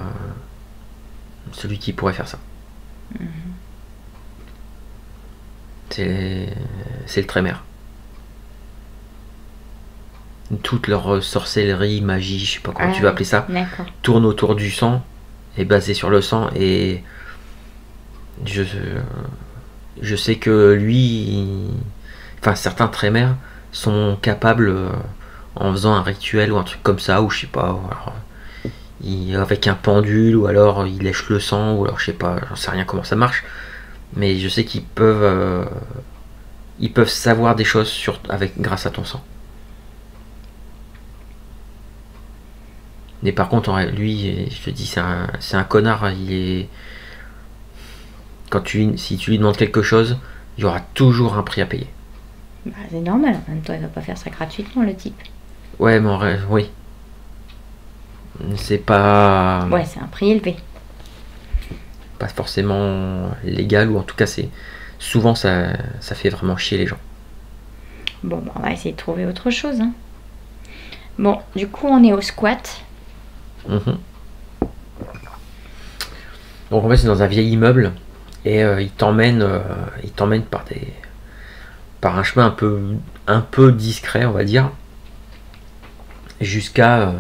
celui qui pourrait faire ça. C'est le Trémère. Toute leur sorcellerie, magie, je sais pas comment tu vas appeler ça, tourne autour du sang, est basée sur le sang, et je sais que lui, enfin certains Trémères sont capables, en faisant un rituel ou un truc comme ça, ou je sais pas, alors, avec un pendule, ou alors il lèche le sang, ou alors je sais pas, j'en sais rien comment ça marche, mais je sais qu'ils peuvent savoir des choses grâce à ton sang. Mais par contre, lui, je te dis, c'est un connard. Il est... si tu lui demandes quelque chose, il y aura toujours un prix à payer. Bah, c'est normal, en même temps, il va pas faire ça gratuitement, le type. Ouais, mais en vrai, oui. C'est pas... Ouais, c'est un prix élevé. Pas forcément légal, ou en tout cas, souvent, ça fait vraiment chier les gens. Bon, on va essayer de trouver autre chose. Hein. Bon, du coup, on est au squat. Donc en fait c'est dans un vieil immeuble et il t'emmène par un chemin un peu discret, on va dire, jusqu'à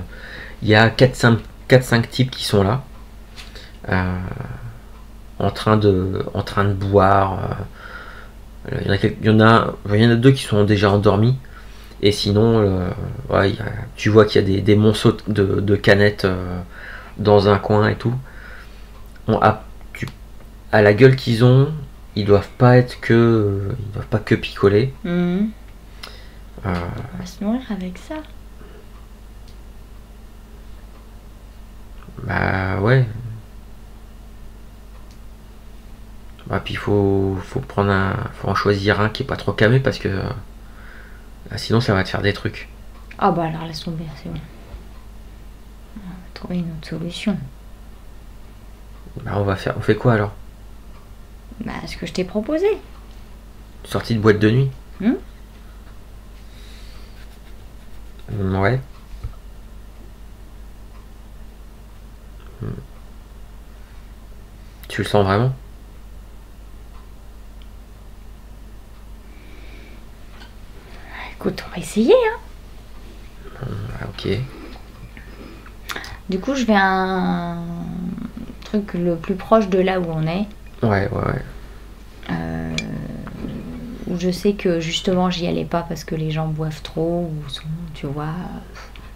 il y a 4-5 types qui sont là en train de boire. Il y en a deux qui sont déjà endormis. Et sinon, tu vois qu'il y a des monceaux de canettes dans un coin et tout. À la gueule qu'ils ont, ils doivent pas que picoler. On va se nourrir avec ça. Bah ouais. Bah puis faut en choisir un qui est pas trop camé parce que sinon ça va te faire des trucs. Ah bah alors laisse tomber, c'est bon. On va trouver une autre solution. Bah on fait quoi alors? Bah ce que je t'ai proposé. Sortie de boîte de nuit. Ouais. Tu le sens vraiment? Écoute, on va essayer, hein. Ok. Du coup, je vais à un truc le plus proche de là où on est. Ouais. Où je sais que justement j'y allais pas parce que les gens boivent trop ou sont, tu vois,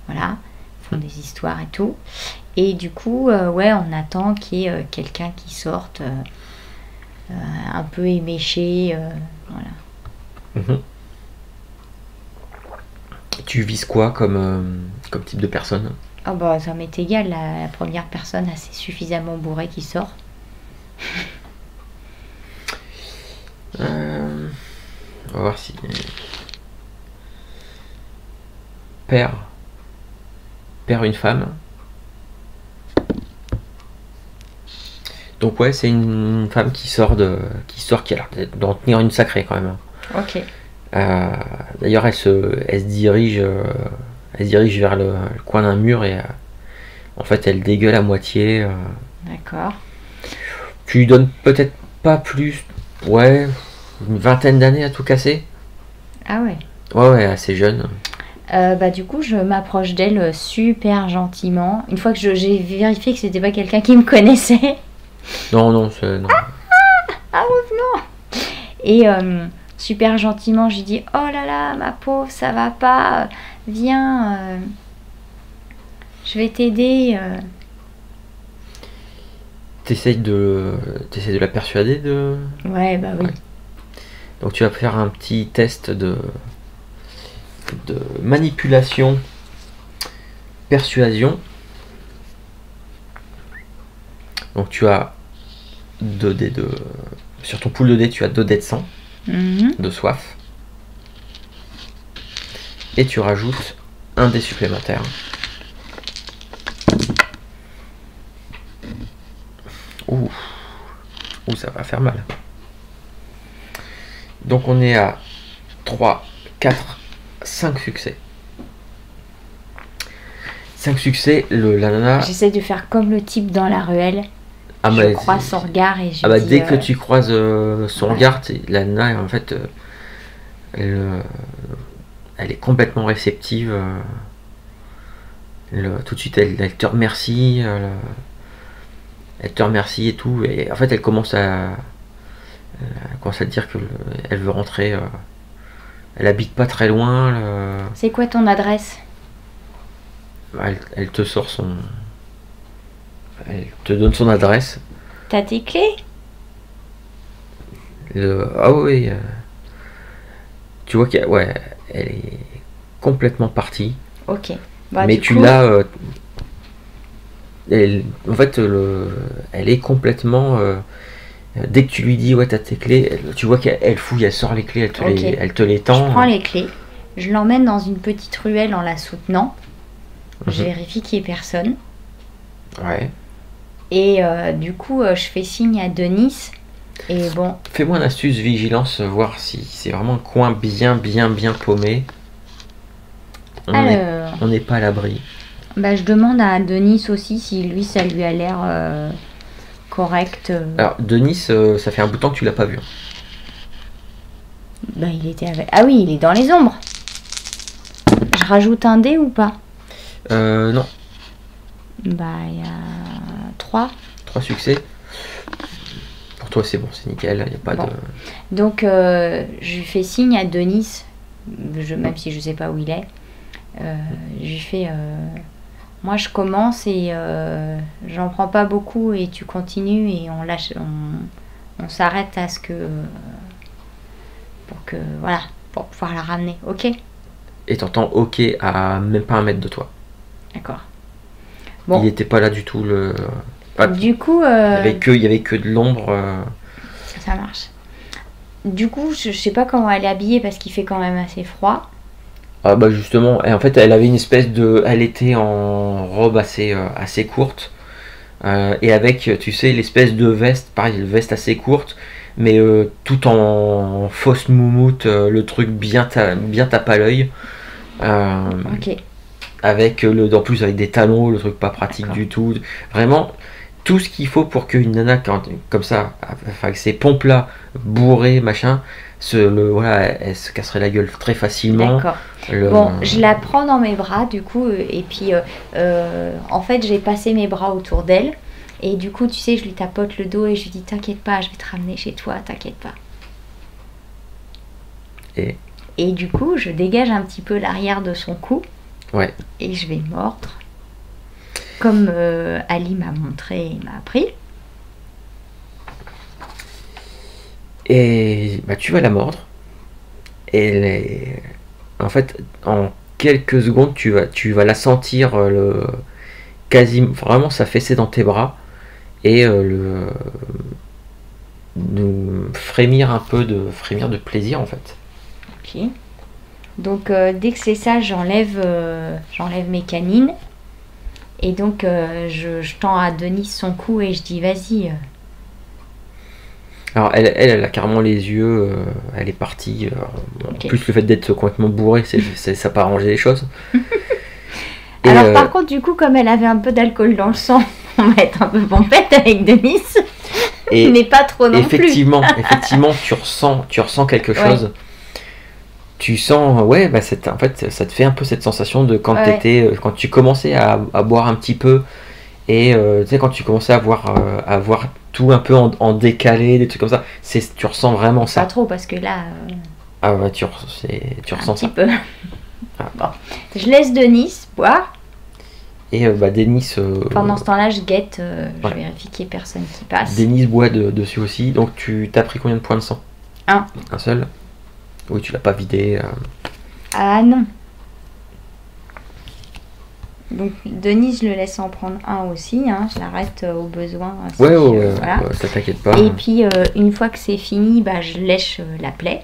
voilà, font des histoires et tout. Et du coup, ouais, on attend qu'il y ait quelqu'un qui sorte un peu éméché, voilà. Tu vises quoi comme type de personne? Ah bah ça m'est égal, la première personne assez suffisamment bourrée qui sort. On va voir si... Père une femme. Donc ouais, c'est une femme qui sort qui a l'air d'en tenir une sacrée quand même. Ok. D'ailleurs, elle se dirige vers le coin d'un mur et en fait, elle dégueule à moitié. D'accord. Tu lui donnes peut-être pas plus, ouais, une vingtaine d'années à tout casser. Ah ouais. Ouais, assez jeune. Bah du coup, je m'approche d'elle super gentiment. Une fois que j'ai vérifié que c'était pas quelqu'un qui me connaissait. Non. Ah revenons. Et super gentiment, je lui dis oh là là, ma pauvre, ça va pas. Viens, je vais t'aider. T'essayes de la persuader de... Ouais, bah oui. Ouais. Donc tu vas faire un petit test de manipulation, persuasion. Donc tu as 2 dés de... Sur ton pool de dés, tu as 2 dés de sang, de soif. Et tu rajoutes un dé supplémentaire. Ouh, ça va faire mal. Donc on est à 3, 4, 5 succès. 5 succès, la nana... J'essaie de faire comme le type dans la ruelle. Ah je croise son regard et je dis... dès que tu croises son regard, la nana, en fait, elle est complètement réceptive. Tout de suite, elle te remercie. Elle te remercie et tout. Et en fait, elle commence à te dire qu'elle veut rentrer. Elle habite pas très loin. C'est quoi ton adresse? Elle te sort son... Elle te donne son adresse. T'as tes clés? Ah oui. Tu vois qu'elle elle est complètement partie. Ok. Bah, mais tu l'as... en fait, elle est complètement... dès que tu lui dis ouais t'as tes clés, tu vois qu'elle fouille, elle sort les clés, elle te les tend. Je prends les clés, je l'emmène dans une petite ruelle en la soutenant. Je vérifie qu'il n'y ait personne. Ouais. Et du coup, je fais signe à Denis. Et bon. Fais-moi une astuce vigilance, voir si c'est vraiment un coin bien paumé. On n'est pas à l'abri. Bah, je demande à Denis aussi si lui, ça lui a l'air correct. Alors, Denis, ça fait un bout de temps que tu l'as pas vu. Bah, il était avec... Ah oui, il est dans les ombres. Je rajoute un dé ou pas? Non. Bah, il y a 3. 3 succès. Pour toi, c'est bon, c'est nickel. Il y a pas de... Donc, je lui fais signe à Denis, même si je sais pas où il est. Je lui fais... moi, je commence et j'en prends pas beaucoup et tu continues et on lâche... On s'arrête à ce que... pour pouvoir la ramener. Ok? Et t'entends ok à même pas 1 mètre de toi. D'accord. Bon. Il n'était pas là du tout. Du coup... il y avait que de l'ombre. Ça marche. Du coup, je sais pas comment elle est habillée parce qu'il fait quand même assez froid. Ah bah justement, et en fait elle avait une espèce de... Elle était en robe assez courte. Et avec, tu sais, l'espèce de veste, pareil, une veste assez courte, mais tout en fausse moumoute, le truc bien tape à l'œil. Ok. Avec en plus avec des talons, le truc pas pratique du tout. Vraiment tout ce qu'il faut pour qu'une nana comme ça, avec ces pompes là, bourrées, machin, voilà, elle se casserait la gueule très facilement. D'accord. Bon, je la prends dans mes bras du coup, et puis en fait j'ai passé mes bras autour d'elle, et du coup tu sais, je lui tapote le dos et je lui dis t'inquiète pas, je vais te ramener chez toi, t'inquiète pas. Et du coup je dégage un petit peu l'arrière de son cou, ouais, et je vais mordre comme Ali m'a montré et m'a appris. Et bah, tu vas la mordre. Et en fait, en quelques secondes, tu vas la sentir quasi vraiment s'affaisser dans tes bras et frémir de plaisir en fait. Ok. Donc dès que c'est ça, j'enlève mes canines. Et donc je tends à Denise son cou et je dis vas-y. Alors elle a carrément les yeux, elle est partie. Ok. En plus le fait d'être complètement bourré, ça n'a pas arrangé les choses. Et alors par contre du coup, comme elle avait un peu d'alcool dans le sang, on va être un peu pompette avec Denise. Mais pas trop non effectivement, tu ressens quelque chose. Ouais. Tu sens, ouais, bah en fait, ça te fait un peu cette sensation de quand quand tu commençais à boire un petit peu, et tu sais, quand tu commençais à voir tout un peu en décalé, des trucs comme ça, tu ressens vraiment ça. Pas trop, parce que là... Ah ouais, tu ressens ça. Un petit peu. Ah. Bon. Je laisse Denise boire. Et Denise... pendant ce temps-là, je guette, je vérifie qu'il n'y ait personne qui passe. Denise boit dessus aussi. Donc t'as pris combien de points de sang? Un seul? Oui, tu l'as pas vidé. Ah non. Donc Denise, je le laisse en prendre un aussi, hein. Je l'arrête au besoin. Ouais, voilà. Ça t'inquiète pas. Et puis une fois que c'est fini, je lèche la plaie.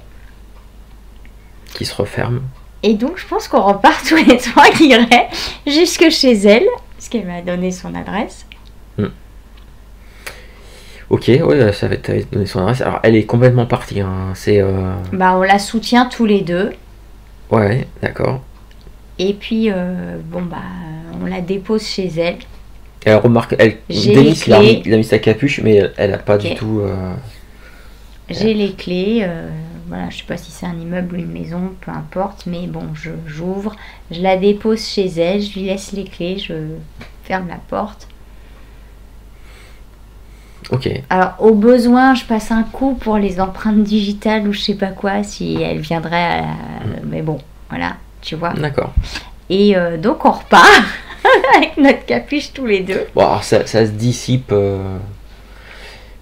Qui se referme. Et donc je pense qu'on repart tous les trois qui iraient jusque chez elle, parce qu'elle m'a donné son adresse. Ok, ouais, ça va te donner son adresse. Alors elle est complètement partie, hein. On la soutient tous les deux. Ouais, d'accord. Et puis on la dépose chez elle. Elle remarque, Denise il a mis sa capuche, mais elle a pas du tout. J'ai les clés. Voilà, je sais pas si c'est un immeuble ou une maison, peu importe, mais bon, j'ouvre, je la dépose chez elle, je lui laisse les clés, je ferme la porte. Ok. Alors, au besoin, je passe un coup pour les empreintes digitales ou je sais pas quoi, si elle viendrait mais bon, voilà, tu vois. D'accord. Et donc, on repart avec notre capuche tous les deux. Bon, alors ça se dissipe.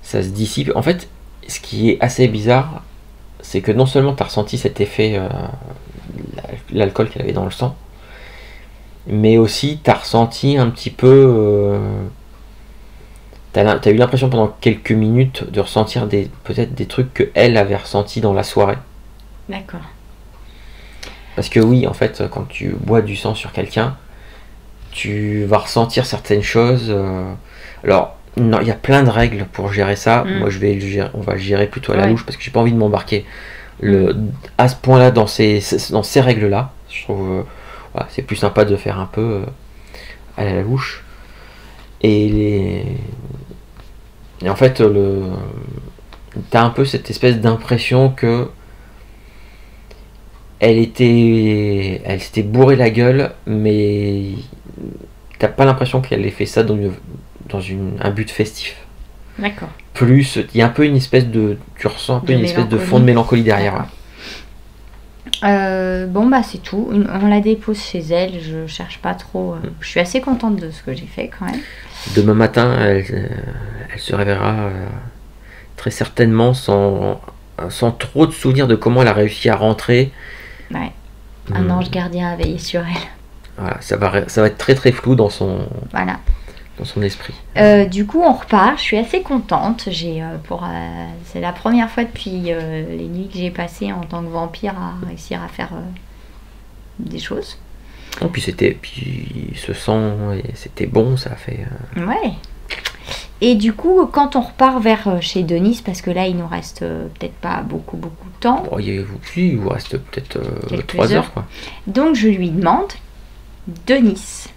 Ça se dissipe. En fait, ce qui est assez bizarre, c'est que non seulement tu as ressenti cet effet, l'alcool qu'elle avait dans le sang, mais aussi tu as ressenti un petit peu... tu as eu l'impression pendant quelques minutes de ressentir peut-être des trucs qu'elle avait ressentis dans la soirée. D'accord. Parce que oui, en fait, quand tu bois du sang sur quelqu'un, tu vas ressentir certaines choses. Alors, non, il y a plein de règles pour gérer ça. Moi, on va le gérer plutôt à la louche parce que j'ai pas envie de m'embarquer à ce point-là dans ces règles-là. Je trouve voilà, c'est plus sympa de faire un peu à la louche. Et en fait, t'as un peu cette espèce d'impression que elle s'était bourrée la gueule, mais t'as pas l'impression qu'elle ait fait ça dans un but festif. D'accord. Plus, il y a un peu une espèce de... Tu ressens un peu une espèce de fond de mélancolie derrière. C'est tout. On la dépose chez elle, je cherche pas trop. Je suis assez contente de ce que j'ai fait quand même. Demain matin, elle se réveillera très certainement sans trop de souvenirs de comment elle a réussi à rentrer. Ouais. Un ange gardien a veillé sur elle. Voilà, ça va être très très flou dans son... Voilà. Dans son esprit. Du coup, on repart. Je suis assez contente. C'est la première fois depuis les nuits que j'ai passées en tant que vampire à réussir à faire des choses. Oh, puis ce sang, c'était bon, ça a fait. Ouais. Et du coup, quand on repart vers chez Denise, parce que là, il nous reste peut-être pas beaucoup de temps. Oh, il vous reste peut-être 3 heures, quoi. Donc, je lui demande, Denise,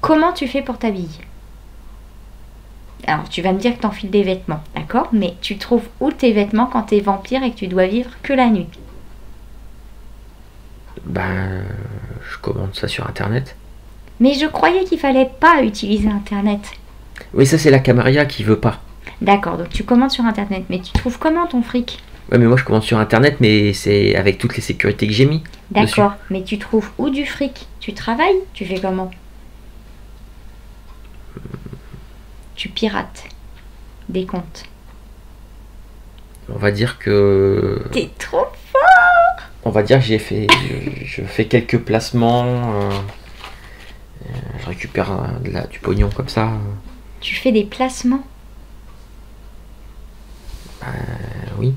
comment tu fais pour t'habiller? Alors, tu vas me dire que t'enfiles des vêtements, d'accord? Mais tu trouves où tes vêtements quand t'es vampire et que tu dois vivre que la nuit? Ben, je commande ça sur internet. Mais je croyais qu'il fallait pas utiliser Internet. Oui, ça c'est la Camarilla qui veut pas. D'accord, donc tu commandes sur Internet, mais tu trouves comment ton fric? Ouais, mais moi je commande sur internet, mais c'est avec toutes les sécurités que j'ai mis dessus. D'accord, mais tu trouves où du fric? Tu travailles? Tu fais comment? Tu pirates des comptes. On va dire que. T'es trop fort! On va dire que je fais quelques placements. Je récupère du pognon comme ça. Tu fais des placements? Oui.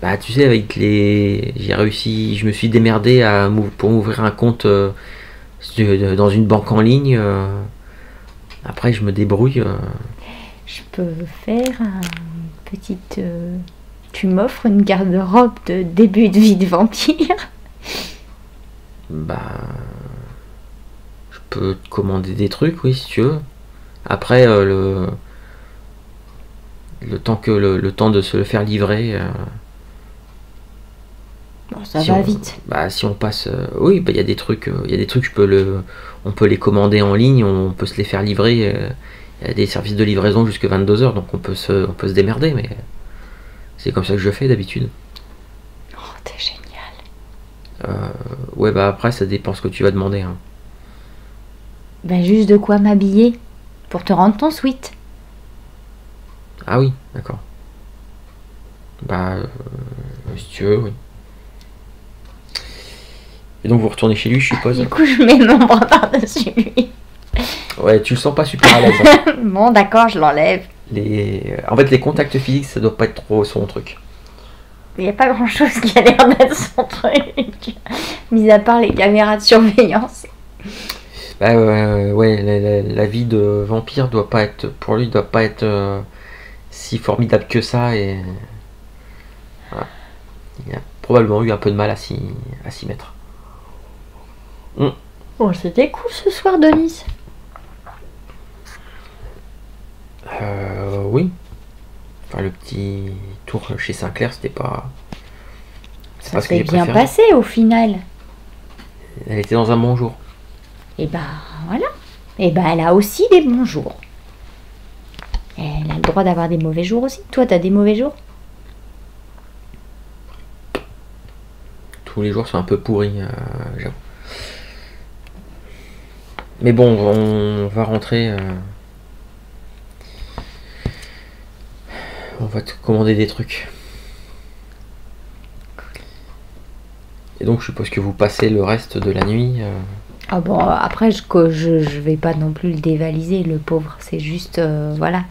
Bah tu sais avec les. J'ai réussi. Je me suis démerdé pour m'ouvrir un compte dans une banque en ligne. Après je me débrouille. Je peux faire un petite. Tu m'offres une garde-robe de début de vie de vampire? Bah. Je peux te commander des trucs, oui, si tu veux. Après le temps le temps de se le faire livrer. Bon, ça Si va on, vite. Bah, si on passe, oui, bah, il y a des trucs, on peut les commander en ligne, on peut se les faire livrer. Il y a des services de livraison jusque 22 h, donc on peut se démerder, mais c'est comme ça que je fais d'habitude. Oh, t'es génial. Ouais, bah après, ça dépend ce que tu vas demander. Hein. Ben juste de quoi m'habiller pour te rendre ton sweat. Ah oui, d'accord. Bah, si tu veux, oui. Et donc vous retournez chez lui, je suppose. Du coup, je mets mon bras par-dessus lui. Ouais, tu le sens pas super à l'aise. Hein. Bon, d'accord, je l'enlève. En fait, les contacts physiques, ça doit pas être trop son truc. Il n'y a pas grand-chose qui a l'air d'être son truc. Mis à part les caméras de surveillance. Bah ouais, la vie de vampire doit pas être, pour lui, doit pas être si formidable que ça, et voilà. Il a probablement eu un peu de mal à s'y mettre. Bon, c'était cool ce soir, Denise. Oui. Enfin, le petit tour chez Sinclair, c'était pas. C'est Ça pas ce que s'est j'ai bien préféré. passé au final. Elle était dans un bon jour. Et bah voilà. Et bah elle a aussi des bons jours. Elle a le droit d'avoir des mauvais jours aussi. Toi, t'as des mauvais jours? Tous les jours sont un peu pourris, j'avoue. Mais bon, on va rentrer. On va te commander des trucs. Et donc, je suppose que vous passez le reste de la nuit. Ah bon, après, je vais pas non plus le dévaliser, le pauvre. C'est juste, voilà.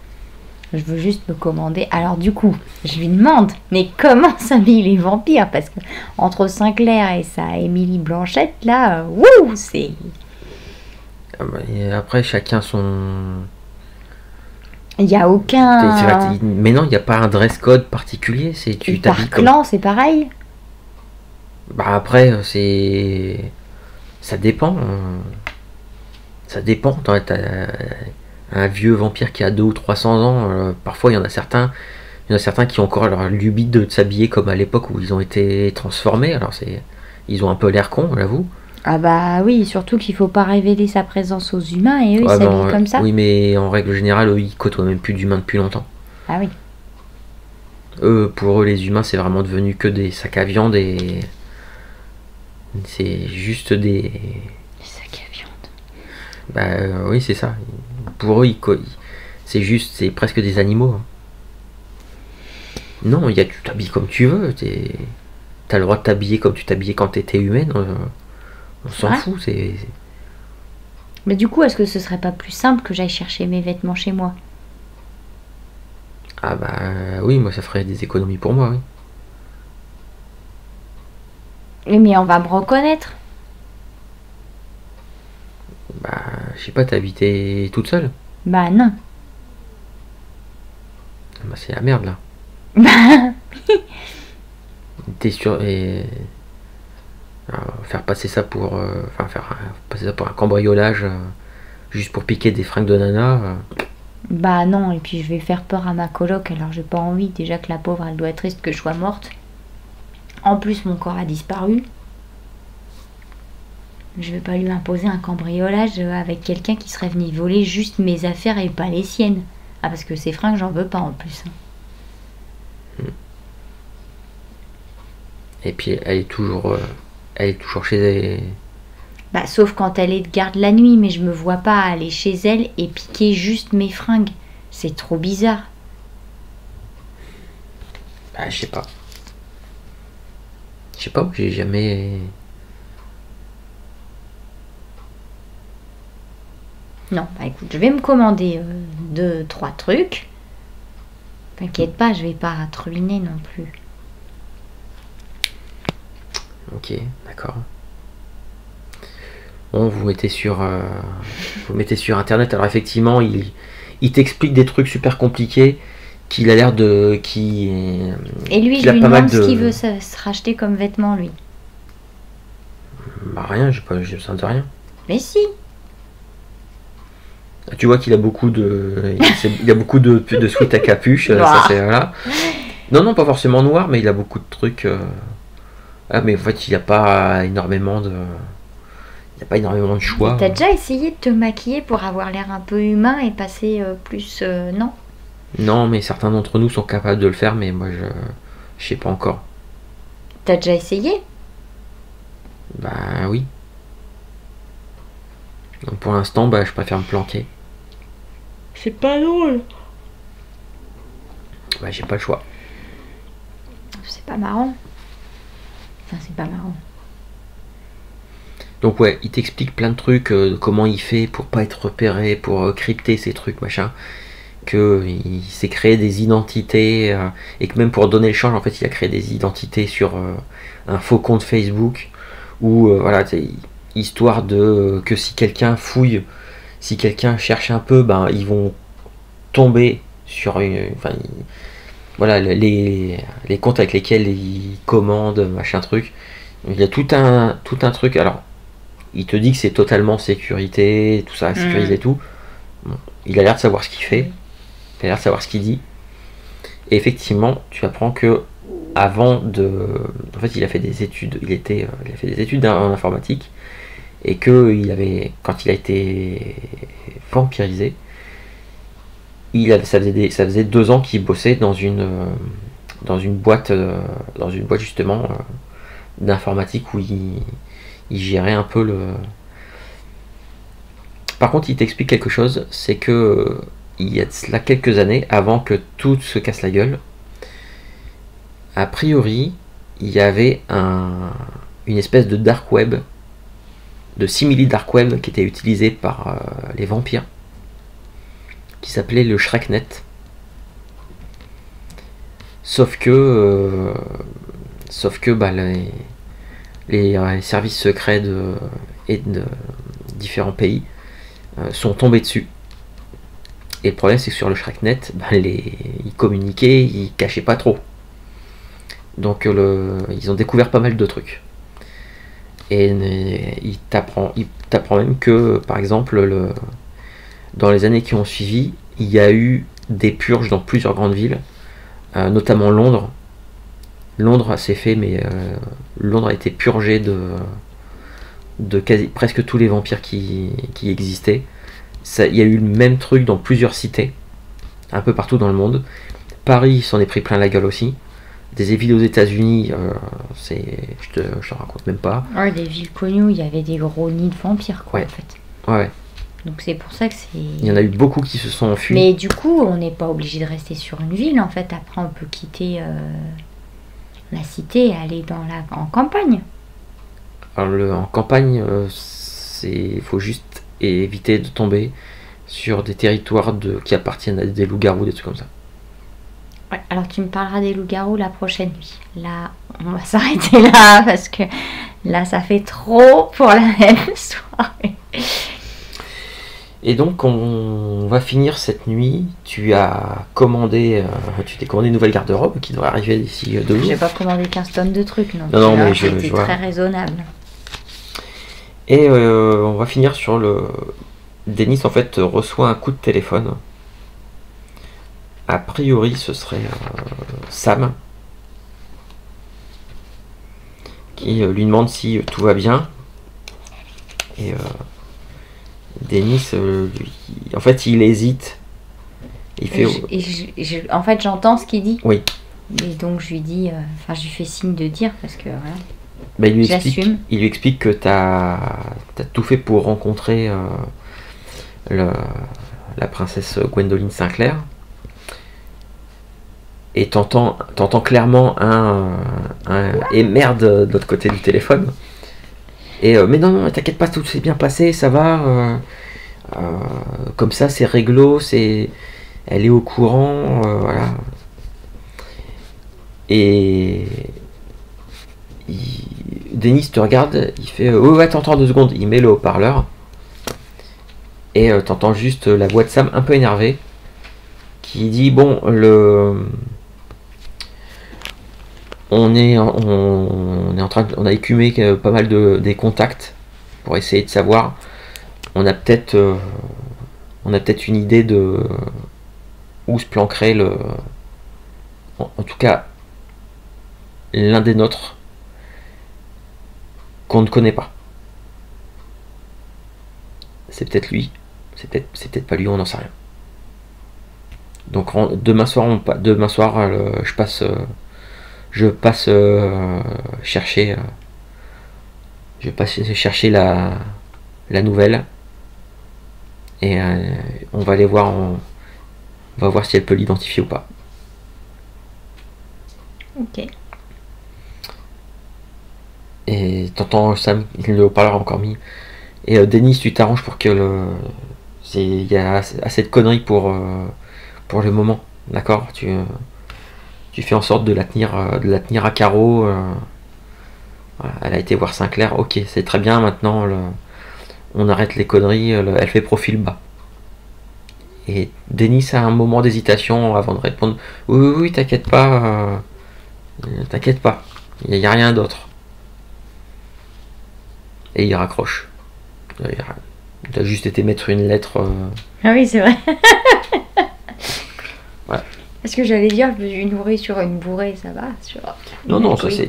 Je veux juste me commander. Alors du coup, je lui demande, mais comment s'habillent les vampires? Parce que entre Sinclair et sa Émilie Blanchette, là, wouh, c'est... Et après, chacun son. Il n'y a aucun... Mais non, il n'y a pas un dress code particulier. C'est tu Par t'habilles clan, c'est pareil? Bah après, c'est. Ça dépend. Ça dépend. T'as un vieux vampire qui a 200 ou 300 ans. Parfois, il y en a certains qui ont encore leur lubie de s'habiller comme à l'époque où ils ont été transformés. Alors ils ont un peu l'air cons, j'avoue. Ah bah oui, surtout qu'il faut pas révéler sa présence aux humains et eux ils s'habillent comme ça. Oui, mais en règle générale, eux, ils côtoient même plus d'humains depuis longtemps. Ah oui. Pour eux, les humains, c'est vraiment devenu que des sacs à viande et c'est juste des. Les sacs à viande. Bah oui, c'est ça. Pour eux, c'est presque des animaux. Hein. Non, tu t'habilles comme tu veux. T'as le droit de t'habiller comme tu t'habillais quand t'étais humaine. On s'en fout. Mais du coup, est-ce que ce serait pas plus simple que j'aille chercher mes vêtements chez moi? Ah bah oui, moi ça ferait des économies pour moi, oui. Oui, mais on va me reconnaître. Bah, je sais pas, t'as habité toute seule? Bah non. Bah c'est la merde là. Bah T'es sûr et faire passer ça pour, faire passer ça pour un cambriolage. juste pour piquer des fringues de nana. Bah non, et puis je vais faire peur à ma coloc, alors j'ai pas envie. Déjà que la pauvre, elle doit être triste que je sois morte. En plus, mon corps a disparu. Je vais pas lui imposer un cambriolage avec quelqu'un qui serait venu voler juste mes affaires et pas les siennes. Ah, parce que ces fringues, j'en veux pas en plus. Et puis elle est toujours chez Bah, sauf quand elle est de garde la nuit, mais je me vois pas aller chez elle et piquer juste mes fringues. C'est trop bizarre. Ah, je sais pas. Je sais pas, j'ai jamais... Non, bah écoute, je vais me commander 2-3 trucs. T'inquiète pas, je vais pas te ruiner non plus. Ok, d'accord. Bon, vous mettez sur internet. Alors effectivement, il t'explique des trucs super compliqués qu'il a l'air de... Et lui, je lui demande ce qu'il veut se racheter comme vêtements, lui. Bah rien, j'ai besoin de rien. Mais si. Tu vois qu'il a beaucoup de... il a beaucoup de sweats à capuche. Ça, c'est, voilà. Non, pas forcément noir, mais il a beaucoup de trucs... Ah, mais en fait, il n'y a pas énormément de... Il n'y a pas énormément de choix. T'as déjà essayé de te maquiller pour avoir l'air un peu humain et passer plus... non? Non, mais certains d'entre nous sont capables de le faire, mais moi, je sais pas encore. T'as déjà essayé? Bah oui. Donc pour l'instant, je préfère me planquer. C'est pas drôle. Bah j'ai pas le choix. C'est pas marrant. Enfin, c'est pas marrant. Donc ouais, il t'explique plein de trucs, comment il fait pour pas être repéré, pour crypter ces trucs, machin. Que il s'est créé des identités, et que même pour donner le change, en fait, il a créé des identités sur un faux compte Facebook, où voilà, histoire de que si quelqu'un fouille, si quelqu'un cherche un peu, ils vont tomber sur voilà, les comptes avec lesquels il commande, machin truc. Il y a tout un truc. Alors, il te dit que c'est totalement sécurité, tout ça, sécurisé et tout. Bon, il a l'air de savoir ce qu'il fait. Il a l'air de savoir ce qu'il dit. Et effectivement, tu apprends que avant de... En fait, il a fait des études. Il a fait des études en informatique. Et que quand il a été vampirisé, ça faisait 2 ans qu'il bossait dans une boîte justement d'informatique où il gérait un peu le... Par contre, il t'explique quelque chose, c'est que il y a cela quelques années, avant que tout se casse la gueule, a priori, il y avait une espèce de dark web, de simili dark web qui était utilisé par les vampires, qui s'appelait le Shreknet. Sauf que les services secrets de différents pays sont tombés dessus. Et le problème, c'est que sur le Shreknet, ils communiquaient, ils cachaient pas trop. Donc ils ont découvert pas mal de trucs. Et il t'apprend même que, par exemple, dans les années qui ont suivi, il y a eu des purges dans plusieurs grandes villes, notamment Londres. Londres s'est fait, mais Londres a été purgé de presque tous les vampires qui existaient. Il y a eu le même truc dans plusieurs cités, un peu partout dans le monde. Paris s'en est pris plein la gueule aussi. Des villes aux États-Unis, je te raconte même pas. Ouais, des villes connues où il y avait des gros nids de vampires, quoi, ouais. En fait. Ouais. Donc c'est pour ça que c'est... Il y en a eu beaucoup qui se sont enfuis. Mais du coup, on n'est pas obligé de rester sur une ville, en fait. Après, on peut quitter la cité et aller en campagne. Alors, en campagne, il faut juste éviter de tomber sur des territoires qui appartiennent à des loups-garous, des trucs comme ça. Ouais, alors tu me parleras des loups-garous la prochaine nuit. Là, on va s'arrêter là, parce que là, ça fait trop pour la même soirée. Et donc, on va finir cette nuit. Tu t'es commandé une nouvelle garde-robe qui devrait arriver d'ici 2 jours. J'ai pas commandé 15 tonnes de trucs, non. Non, mais c'était très raisonnable. Et on va finir sur Denis en fait reçoit un coup de téléphone. A priori, ce serait Sam qui lui demande si tout va bien. Et Denis, en fait, il hésite. Il fait. En fait, j'entends ce qu'il dit. Oui. Et donc, je lui dis. Enfin, je lui fais signe de dire parce que voilà. Bah, il lui J'assume. explique que tu as tout fait pour rencontrer la princesse Gwendoline Sinclair. Et t'entends clairement un et merde de l'autre côté du téléphone. Et mais non, t'inquiète pas, tout s'est bien passé, ça va. Comme ça, c'est réglo, elle est au courant, voilà. Et Denis te regarde, il fait ouais, t'entends 2 secondes, il met le haut-parleur. Et t'entends juste la voix de Sam un peu énervée qui dit bon, on a écumé pas mal des contacts pour essayer de savoir. On a peut-être une idée de où se planquerait en tout cas l'un des nôtres qu'on ne connaît pas. C'est peut-être lui, c'est peut-être pas lui, on n'en sait rien. Donc demain soir, je passe chercher la nouvelle et on va aller voir, on va voir si elle peut l'identifier ou pas. Ok. Et t'entends Sam, le haut-parleur encore mis. Et Denis, tu t'arranges pour que il y a assez de conneries pour le moment, d'accord, tu fais en sorte de la tenir à carreau. Voilà, elle a été voir Sinclair, ok, c'est très bien, maintenant on arrête les conneries, elle fait profil bas. Et Denis a un moment d'hésitation avant de répondre, oui, t'inquiète pas, il n'y a rien d'autre. Et il raccroche. Il a juste été mettre une lettre. Ah oui, c'est vrai. Ouais. Parce que j'allais dire, je me suis nourrie sur une bourrée, ça va sur Non, ça c'est.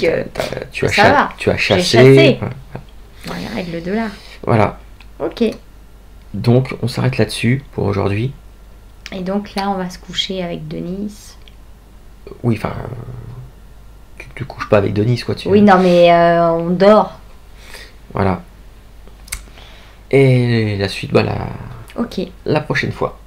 Tu as chassé. J'ai chassé. Ouais. Voilà, règle de l'art. Voilà. Ok. Donc on s'arrête là-dessus pour aujourd'hui. Et donc là, on va se coucher avec Denis. Oui, enfin. Tu te couches pas avec Denis, quoi. Oui, non, mais on dort. Voilà. Et la suite, Ok. la prochaine fois.